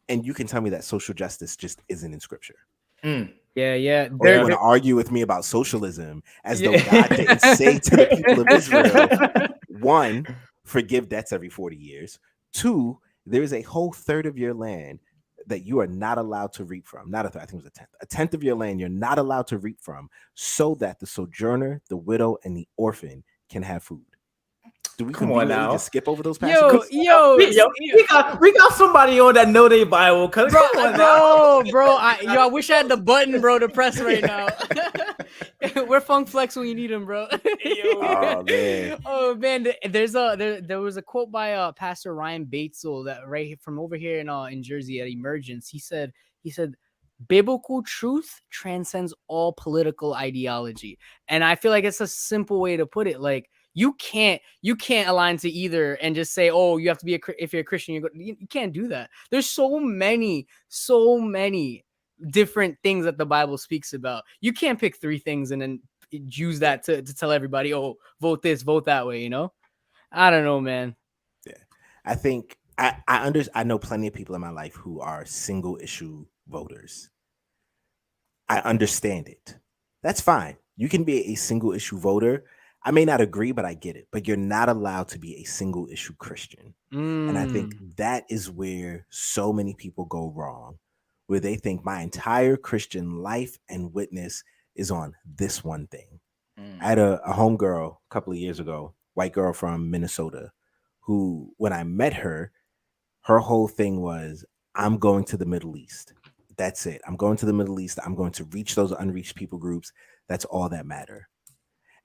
and you can tell me that social justice just isn't in scripture. Yeah. Or you want to argue with me about socialism as though God didn't say to the people of Israel, 1, forgive debts every 40 years. 2, there is a whole third of your land that you are not allowed to reap from. Not a third, I think it was a tenth. A tenth of your land you're not allowed to reap from, so that the sojourner, the widow, and the orphan can have food. Do we conveniently just skip over those passages? We got somebody on that know their Bible. Bro, I wish I had the button, bro, to press right now. We're Funk Flex when you need them, bro. Oh man, there was a quote by Pastor Ryan Batesel that right from over here in Jersey at Emergence. He said, biblical truth transcends all political ideology, and I feel like it's a simple way to put it. Like, you can't align to either and just say, oh, you have to be if you're a Christian, you can't do that. There's so many different things that the Bible speaks about. You can't pick 3 things and then use that to tell everybody, oh, vote this, vote that way. I don't know, man. Yeah, I think I know plenty of people in my life who are single issue voters. I understand it. That's fine. You can be a single issue voter. I may not agree, but I get it. But you're not allowed to be a single issue Christian. And I think that is where so many people go wrong, where they think my entire Christian life and witness is on this one thing. I had a homegirl a couple of years ago, white girl from Minnesota, who, when I met her, her whole thing was, I'm going to the Middle East. That's it. I'm going to the Middle East. I'm going to reach those unreached people groups. That's all that matter.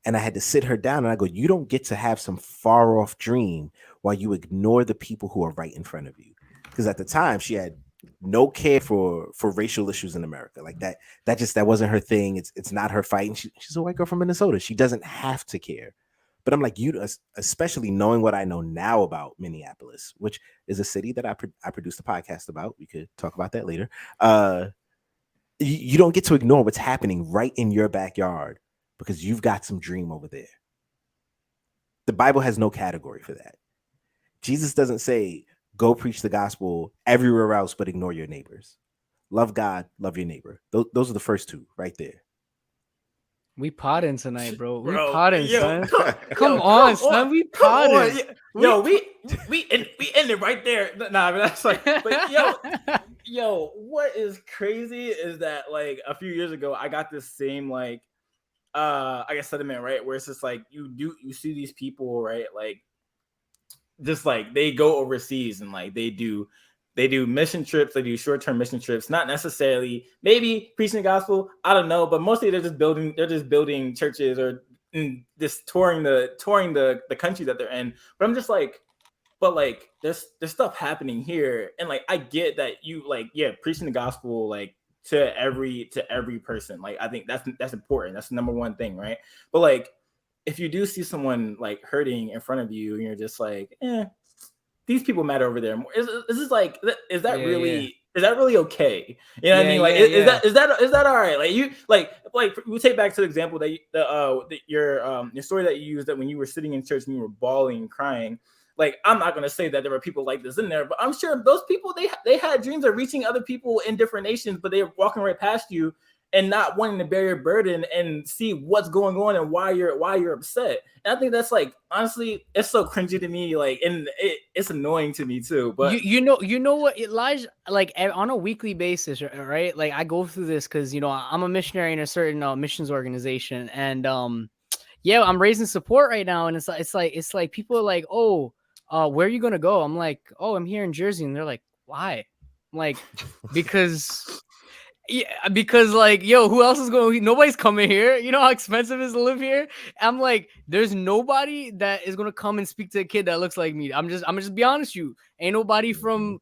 And I had to sit her down and I go, you don't get to have some far off dream while you ignore the people who are right in front of you. Because at the time she had no care for racial issues in America. Like that wasn't her thing. It's not her fight. And she's a white girl from Minnesota. She doesn't have to care. But I'm like, you, especially knowing what I know now about Minneapolis, which is a city that I produced a podcast about. We could talk about that later. You don't get to ignore what's happening right in your backyard because you've got some dream over there. The Bible has no category for that. Jesus doesn't say, go preach the gospel everywhere else, but ignore your neighbors. Love God, love your neighbor. Those are the first two right there. We potting tonight, bro. We Bro, potting, yo, son. come Come yo, on, come son. on, We come on. potting. Yo, we ended right there. Nah, but that's like, but yo, what is crazy is that like a few years ago, I got this same like, I guess sentiment, right? Where it's just like you see these people, right? Like, just like they go overseas and like they do mission trips, they do short-term mission trips, not necessarily maybe preaching the gospel, I don't know, but mostly they're just building churches or just touring the country that they're in. But I'm just like, but like there's stuff happening here, and like I get that you like, yeah, preaching the gospel like to every person, like I think that's important, that's the number one thing, right? But like if you do see someone like hurting in front of you and you're just like, these people matter over there. Is this like, is that Yeah, yeah. really okay? You know what I Yeah, mean? Like, yeah, yeah. is that all right? Like you like we take back to the example that your story that you used, that when you were sitting in church and you were bawling and crying. Like, I'm not gonna say that there were people like this in there, but I'm sure those people, they had dreams of reaching other people in different nations, but they were walking right past you and not wanting to bear your burden and see what's going on and why you're upset. And I think that's like, honestly, it's so cringy to me, like, and it's annoying to me too. But you know what, Elijah, like on a weekly basis, right? Like I go through this because I'm a missionary in a certain missions organization, and yeah, I'm raising support right now, and it's like people are like, oh, where are you gonna go? I'm like, oh, I'm here in Jersey, and they're like, why? I'm like, because. Yeah, because like, yo, who else is going? Nobody's coming here. You know how expensive it is to live here. I'm like, there's nobody that is gonna come and speak to a kid that looks like me. I'm just be honest, you ain't nobody from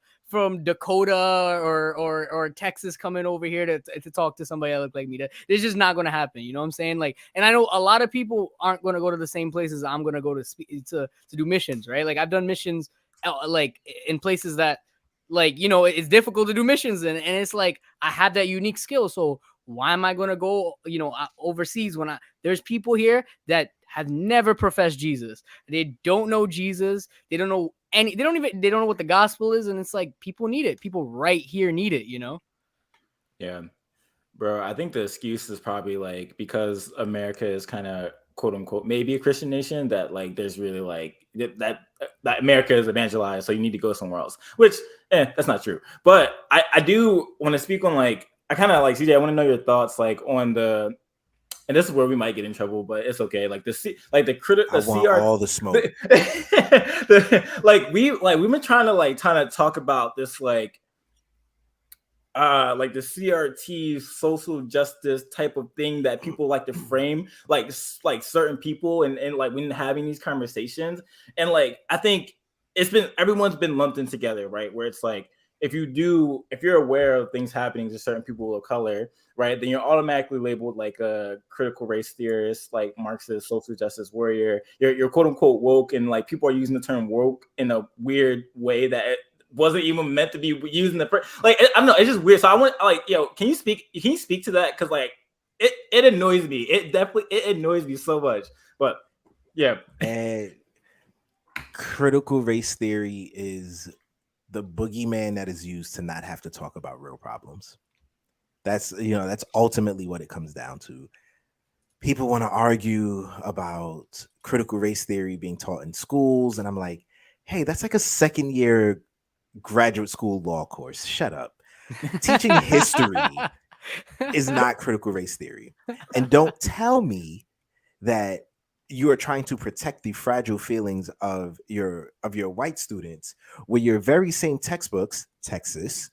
Dakota or Texas coming over here to talk to somebody that look like me. It's just not gonna happen. You know what I'm saying? Like, and I know a lot of people aren't gonna go to the same places I'm gonna go to do missions, right? Like I've done missions, like in places that, like, it's difficult to do missions and it's like I have that unique skill. So why am I going to go, overseas when there's people here that have never professed Jesus. They don't know Jesus. They don't know they don't know what the gospel is. And it's like, people need it. People right here need it, yeah, bro, I think the excuse is probably like because America is kind of quote unquote maybe a Christian nation, that like there's really like that America is evangelized, so you need to go somewhere else. Which that's not true. But I do want to speak on like, I kind of like, CJ, I want to know your thoughts like on the, and this is where we might get in trouble, but it's okay. Like the critic, I want all the smoke. We've been trying to talk about this like the CRT social justice type of thing that people like to frame like certain people, and like when having these conversations, and like I think everyone's been lumped in together, right? Where it's like, if you're aware of things happening to certain people of color, right, then you're automatically labeled like a critical race theorist, like Marxist social justice warrior. You're quote unquote woke, and like people are using the term woke in a weird way that wasn't even meant to be using like, I don't know, it's just weird. So I want, like, can you speak to that? Because like it annoys me. It annoys me so much. But yeah. And critical race theory is the boogeyman that is used to not have to talk about real problems. That's ultimately what it comes down to. people want to argue about critical race theory being taught in schools, and I'm like, hey, that's like a second year graduate school law course. Shut up. Teaching history is not critical race theory. And don't tell me that you are trying to protect the fragile feelings of your white students, where your very same textbooks, Texas,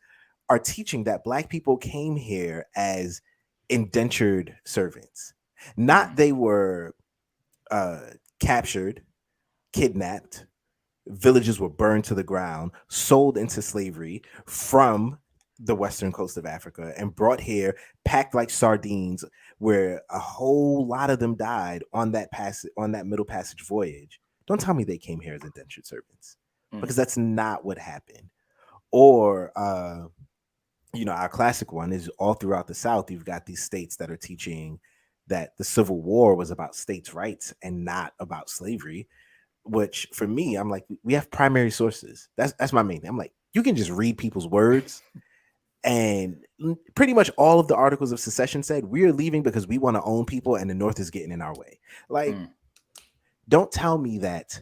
are teaching that black people came here as indentured servants. Not they were uh, captured, kidnapped, villages were burned to the ground, sold into slavery from the western coast of Africa and brought here, packed like sardines, where a whole lot of them died on that middle passage voyage. Don't tell me they came here as indentured servants, because that's not what happened. Or our classic one is all throughout the South, you've got these states that are teaching that the Civil War was about states' rights and not about slavery. Which for me, I'm like, we have primary sources. That's my main thing. I'm like, you can just read people's words, and pretty much all of the articles of secession said we're leaving because we want to own people, and the North is getting in our way. Like, don't tell me that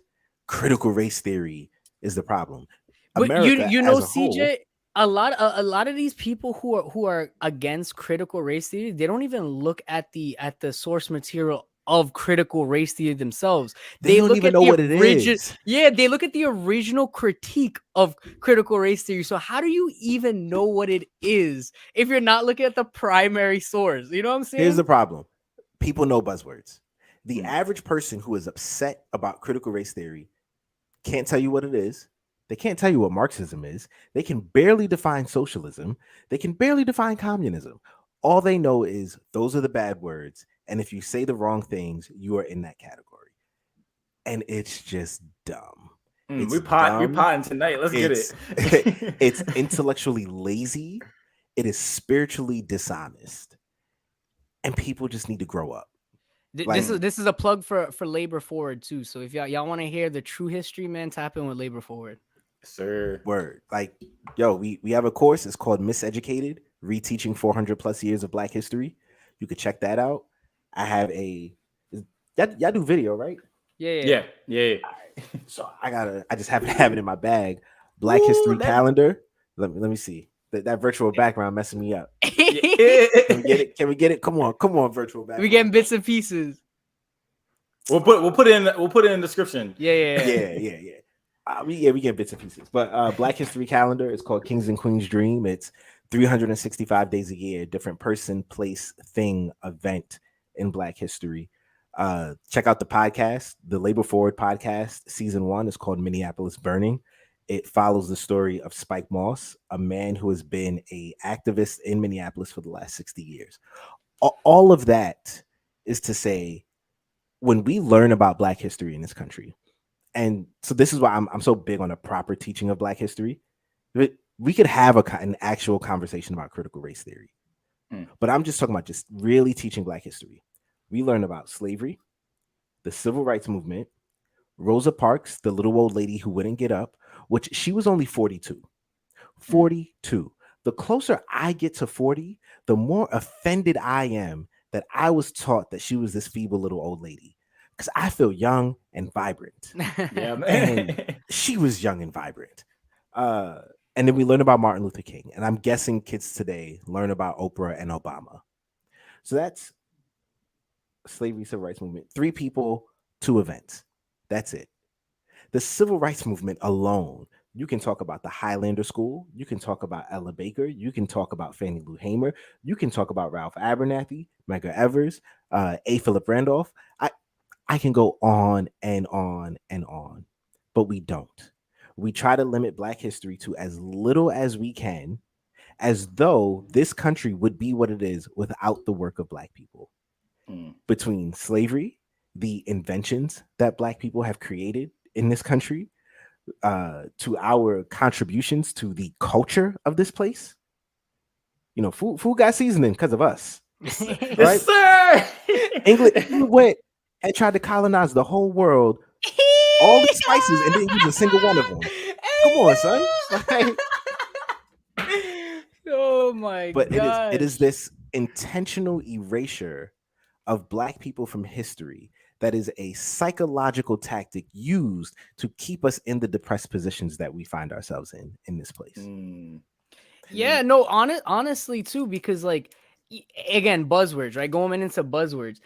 critical race theory is the problem. But America you as know, a whole, CJ, a lot of these people who are against critical race theory, they don't even look at the source material of critical race theory themselves. they don't look even at know the what it is. Yeah, they look at the original critique of critical race theory. So how do you even know what it is if you're not looking at the primary source? You know what I'm saying? Here's the problem. People know buzzwords. The average person who is upset about critical race theory can't tell you what it is. They can't tell you what Marxism is. They can barely define socialism. They can barely define communism. All they know is those are the bad words. And if you say the wrong things, you are in that category. And it's just dumb. It's we potting tonight. Let's get it. It's intellectually lazy. It is spiritually dishonest. And people just need to grow up. This is a plug for Labor Forward too. So if y'all want to hear the true history, man, tap in with Labor Forward. Sir. Word. Like, yo, we have a course. It's called Miseducated, Reteaching 400 plus years of Black history. You could check that out. I have y'all do video, right? Yeah. Right. So I just happen to have it in my bag. Black History calendar. Let me see. That virtual background messing me up. Can we get it? Come on, virtual background. We getting bits and pieces. We'll put it in the description. Yeah. We get bits and pieces. But Black History calendar is called Kings and Queens Dream. It's 365 days a year, different person, place, thing, event in Black history. Check out the podcast, the Labor Forward podcast. Season 1 is called Minneapolis Burning. It follows the story of Spike Moss, a man who has been an activist in Minneapolis for the last 60 years. All of that is to say, when we learn about Black history in this country, and so this is why I'm so big on a proper teaching of Black history, we could have an actual conversation about critical race theory. But I'm just talking about just really teaching Black history. We learn about slavery, the civil rights movement, Rosa Parks, the little old lady who wouldn't get up, which she was only 42. 42. The closer I get to 40, the more offended I am that I was taught that she was this feeble little old lady. Because I feel young and vibrant. Yeah, man. And she was young and vibrant. And then we learn about Martin Luther King. And I'm guessing kids today learn about Oprah and Obama. So that's slavery, civil rights movement. 3 people, 2 events. That's it. The civil rights movement alone, you can talk about the Highlander School. You can talk about Ella Baker. You can talk about Fannie Lou Hamer. You can talk about Ralph Abernathy, Medgar Evers, A. Philip Randolph. I can go on and on and on, but we don't. We try to limit Black history to as little as we can, as though this country would be what it is without the work of Black people. Between slavery, the inventions that Black people have created in this country, to our contributions to the culture of this place. You know, food got seasoning because of us. Right? Yes, sir. England went and tried to colonize the whole world, all these spices, and didn't use a single one of them. Come on, son. Like, oh my god! But it is this intentional erasure of Black people from history that is a psychological tactic used to keep us in the depressed positions that we find ourselves in this place. Yeah, no, honestly too, because like again, buzzwords, right? Going into buzzwords,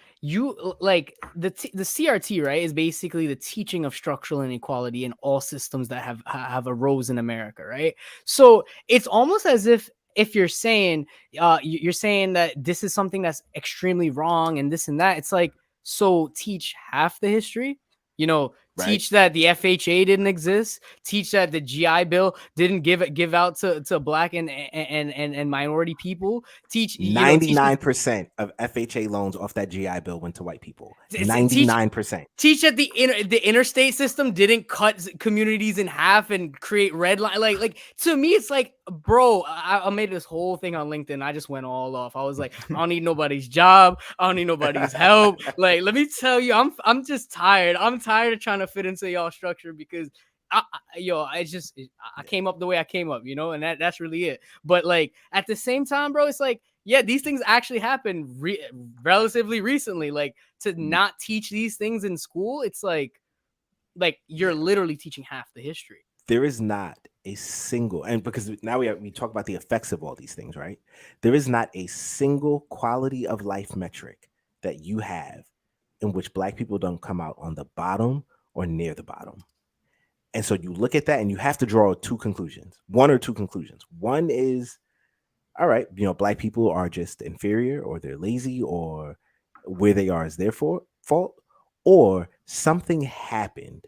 like the CRT, right, is basically the teaching of structural inequality in all systems that have arose in America, right? So it's almost as if you're saying you're saying that this is something that's extremely wrong and this and that. It's like, so teach half the history, teach that the FHA didn't exist, teach that the GI Bill didn't give out to Black and minority people, teach 99% of FHA loans off that GI Bill went to white people. 99%. Teach that the interstate system didn't cut communities in half and create red line. Like to me, it's like, bro, I made this whole thing on LinkedIn. I just went all off. I was like, I don't need nobody's job. I don't need nobody's help. Like, let me tell you, I'm just tired. I'm tired of trying to fit into y'all structure because I came up the way I came up, and that's really it. But like at the same time, bro, it's like, yeah, these things actually happened relatively recently. Like, to not teach these things in school, it's like you're literally teaching half the history. There is not a single, and because now we talk about the effects of all these things, right? There is not a single quality of life metric that you have in which Black people don't come out on the bottom or near the bottom. And so you look at that and you have to draw one or two conclusions. One is, all right, Black people are just inferior, or they're lazy, or where they are is their fault, or something happened.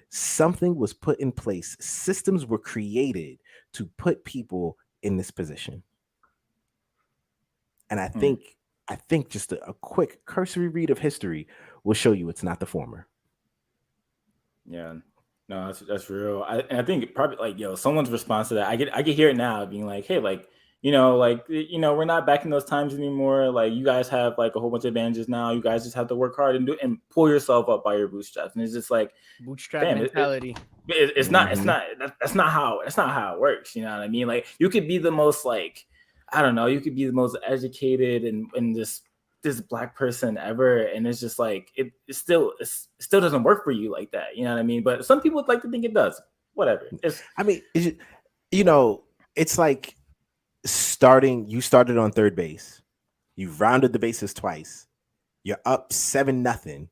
Something was put in place. Systems were created to put people in this position. And I think just a quick cursory read of history will show you it's not the former. Yeah. No, that's real. I think probably like, someone's response to that. I can hear it now, being like, hey, like, we're not back in those times anymore. Like, you guys have like a whole bunch of advantages now. You guys just have to work hard and pull yourself up by your bootstraps. And it's just like bootstrap mentality. It's not that's not how it works. You know what I mean? Like, you could be the most like, I don't know, you could be the most educated and this Black person ever, and it's just like it still doesn't work for you like that. You know what I mean? But some people would like to think it does. Whatever. It's like you started on third base, you've rounded the bases twice, you're up 7-0,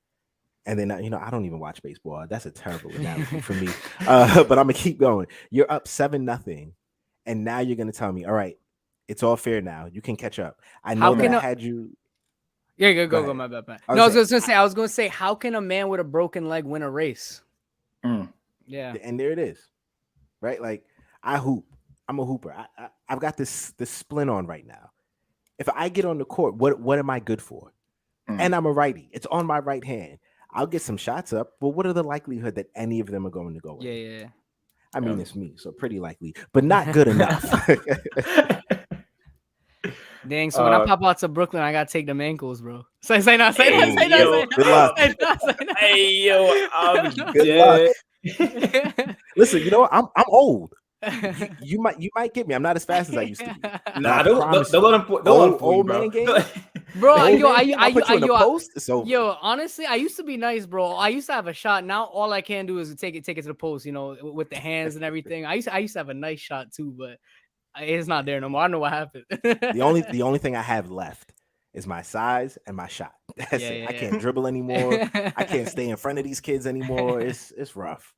and then I don't even watch baseball. That's a terrible analogy for me. But I'm gonna keep going. You're up 7-0, and now you're gonna tell me, all right, it's all fair now. You can catch up. I know that I had you. Yeah, go. My bad. No, I was gonna say, how can a man with a broken leg win a race? Yeah, and there it is, right? Like, I hoop. I'm a hooper. I've got this splint on right now. If I get on the court, what am I good for? And I'm a righty. It's on my right hand. I'll get some shots up, but what are the likelihood that any of them are going to go in? Yeah. I mean, it's me, so pretty likely, but not good enough. Dang, so when I pop out to Brooklyn, I gotta take them ankles, bro. Say no. Good luck. Hey, yo, I'm good luck. Listen, I'm old. You might get me. I'm not as fast as I used to be. Nah, don't let him old man game. Bro, I put you in a post. So honestly, I used to be nice, bro. I used to have a shot. Now all I can do is take it to the post, with the hands and everything. I used to have a nice shot too, but it's not there no more. I don't know what happened. The only thing I have left is my size and my shot. That's it. Yeah. I can't dribble anymore. I can't stay in front of these kids anymore. It's rough,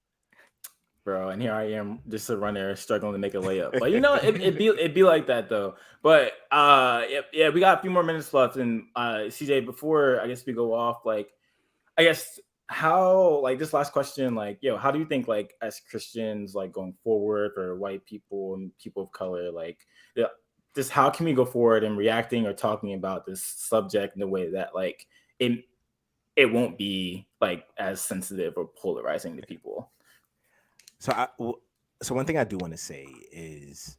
bro. And here I am, just a runner struggling to make a layup. But it'd be like that though. But yeah, we got a few more minutes left. And CJ, before I guess we go off, like, I guess how, like, this last question, like, how do you think, like, as Christians, like, going forward, for white people and people of color, like, just how can we go forward in reacting or talking about this subject in a way that, like, it won't be like as sensitive or polarizing to people? So one thing I do want to say is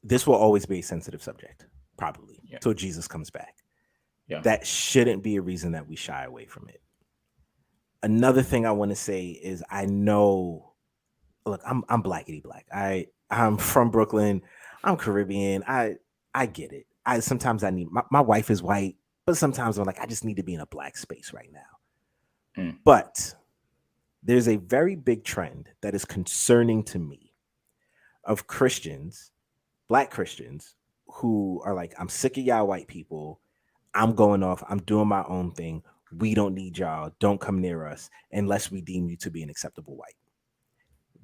this will always be a sensitive subject, probably, till Jesus comes back. Yeah. That shouldn't be a reason that we shy away from it. Another thing I want to say is, I know, look, I'm blackity black. I'm from Brooklyn. I'm Caribbean. I get it. Sometimes I need my wife is white. but sometimes I'm like, I just need to be in a black space right now. Mm. But there's a very big trend that is concerning to me of Christians, black Christians, who are like, I'm sick of y'all white people. I'm going off. I'm doing my own thing. We don't need y'all. Don't come near us unless we deem you to be an acceptable white.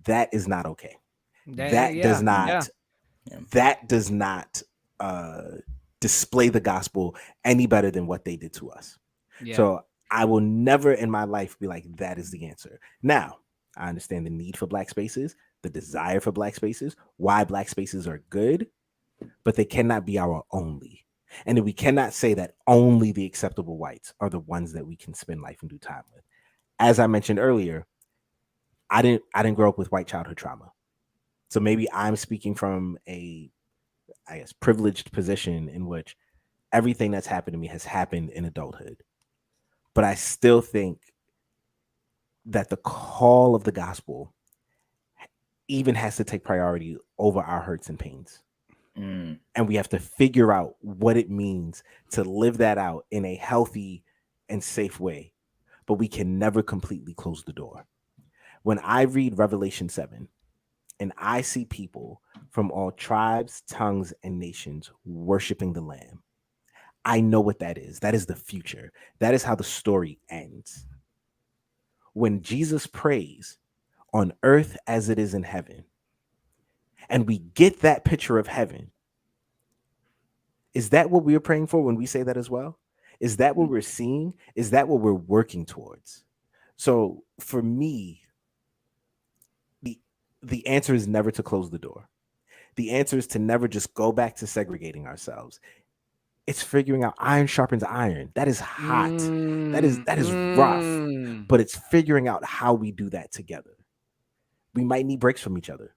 That is not okay. That does not. Yeah. That does not display the gospel any better than what they did to us. Yeah. So I will never in my life be like, that is the answer. Now, I understand the need for black spaces, the desire for black spaces, why black spaces are good, but they cannot be our only. And we cannot say that only the acceptable whites are the ones that we can spend life and do time with. As I mentioned earlier, I didn't grow up with white childhood trauma. So maybe I'm speaking from a, I guess, privileged position in which everything that's happened to me has happened in adulthood. But I still think that the call of the gospel even has to take priority over our hurts and pains. Mm. And we have to figure out what it means to live that out in a healthy and safe way. But we can never completely close the door. When I read Revelation 7 and I see people from all tribes, tongues, and nations worshiping the Lamb, I know what that is. That is the future. That is how the story ends. When Jesus prays on earth as it is in heaven, and we get that picture of heaven, is that what we're praying for when we say that as well? Is that what we're seeing? Is that what we're working towards? So for me, the answer is never to close the door. The answer is to never just go back to segregating ourselves. It's figuring out iron sharpens iron. That is hot. That is rough. But it's figuring out how we do that together. We might need breaks from each other.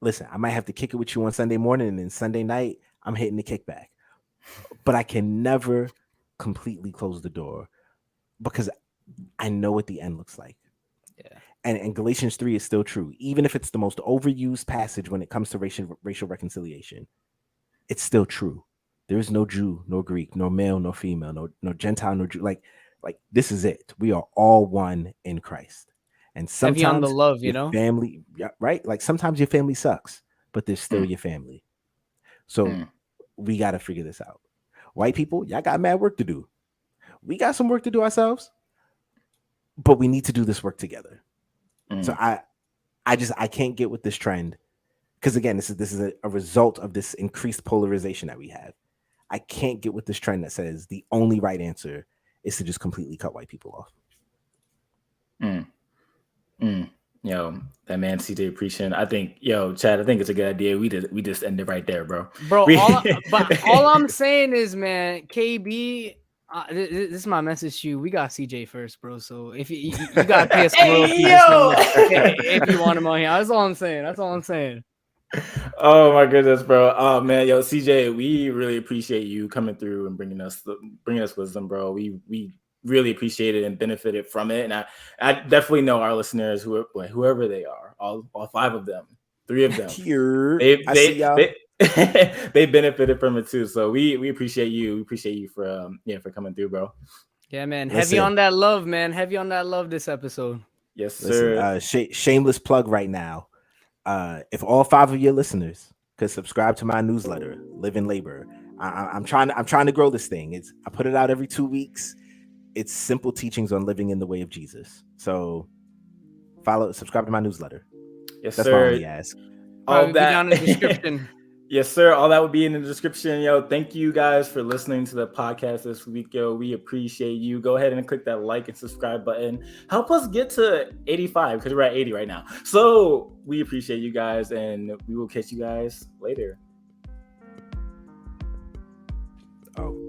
Listen, I might have to kick it with you on Sunday morning, and then Sunday night, I'm hitting the kickback. But I can never completely close the door because I know what the end looks like. Yeah. And Galatians 3 is still true. Even if it's the most overused passage when it comes to racial reconciliation, it's still true. There is no Jew, no Greek, no male, no female, no Gentile, no Jew. Like this is it. We are all one in Christ. And sometimes heavy on the love, you your know, family, right? Like sometimes your family sucks, but they're still your family. So we got to figure this out. White people, y'all got mad work to do. We got some work to do ourselves, but we need to do this work together. So I can't get with this trend because again, this is a result of this increased polarization that we have. I can't get with this trend that says the only right answer is to just completely cut white people off. Yo, that man CJ preaching. I think, Chad, I think it's a good idea. We just end it right there, bro. Bro, all I'm saying is, man, KB. This is my message to you. We got CJ first, bro. So if you gotta pay us some royalties if you want him on here. That's all I'm saying. Oh my goodness, bro. Oh man, yo, CJ, we really appreciate you coming through and bringing us wisdom, bro. We really appreciate it and benefited from it, and I definitely know our listeners, whoever they are, all 5 of them, 3 of them, they benefited from it too. So we appreciate you. We appreciate you for coming through, bro. Yeah, man. Heavy on that love, man. Heavy on that love this episode. Yes, sir. Listen, shameless plug right now. If all 5 of your listeners could subscribe to my newsletter, Live in Labor, I'm trying to grow this thing. I put it out every 2 weeks. It's simple teachings on living in the way of Jesus. So subscribe to my newsletter. Yes, that's sir. my only ask. All that down in the description. Yes, sir. All that would be in the description. Yo, thank you guys for listening to the podcast this week. Yo, we appreciate you. Go ahead and click that like and subscribe button. Help us get to 85 because we're at 80 right now. So we appreciate you guys, and we will catch you guys later. Oh.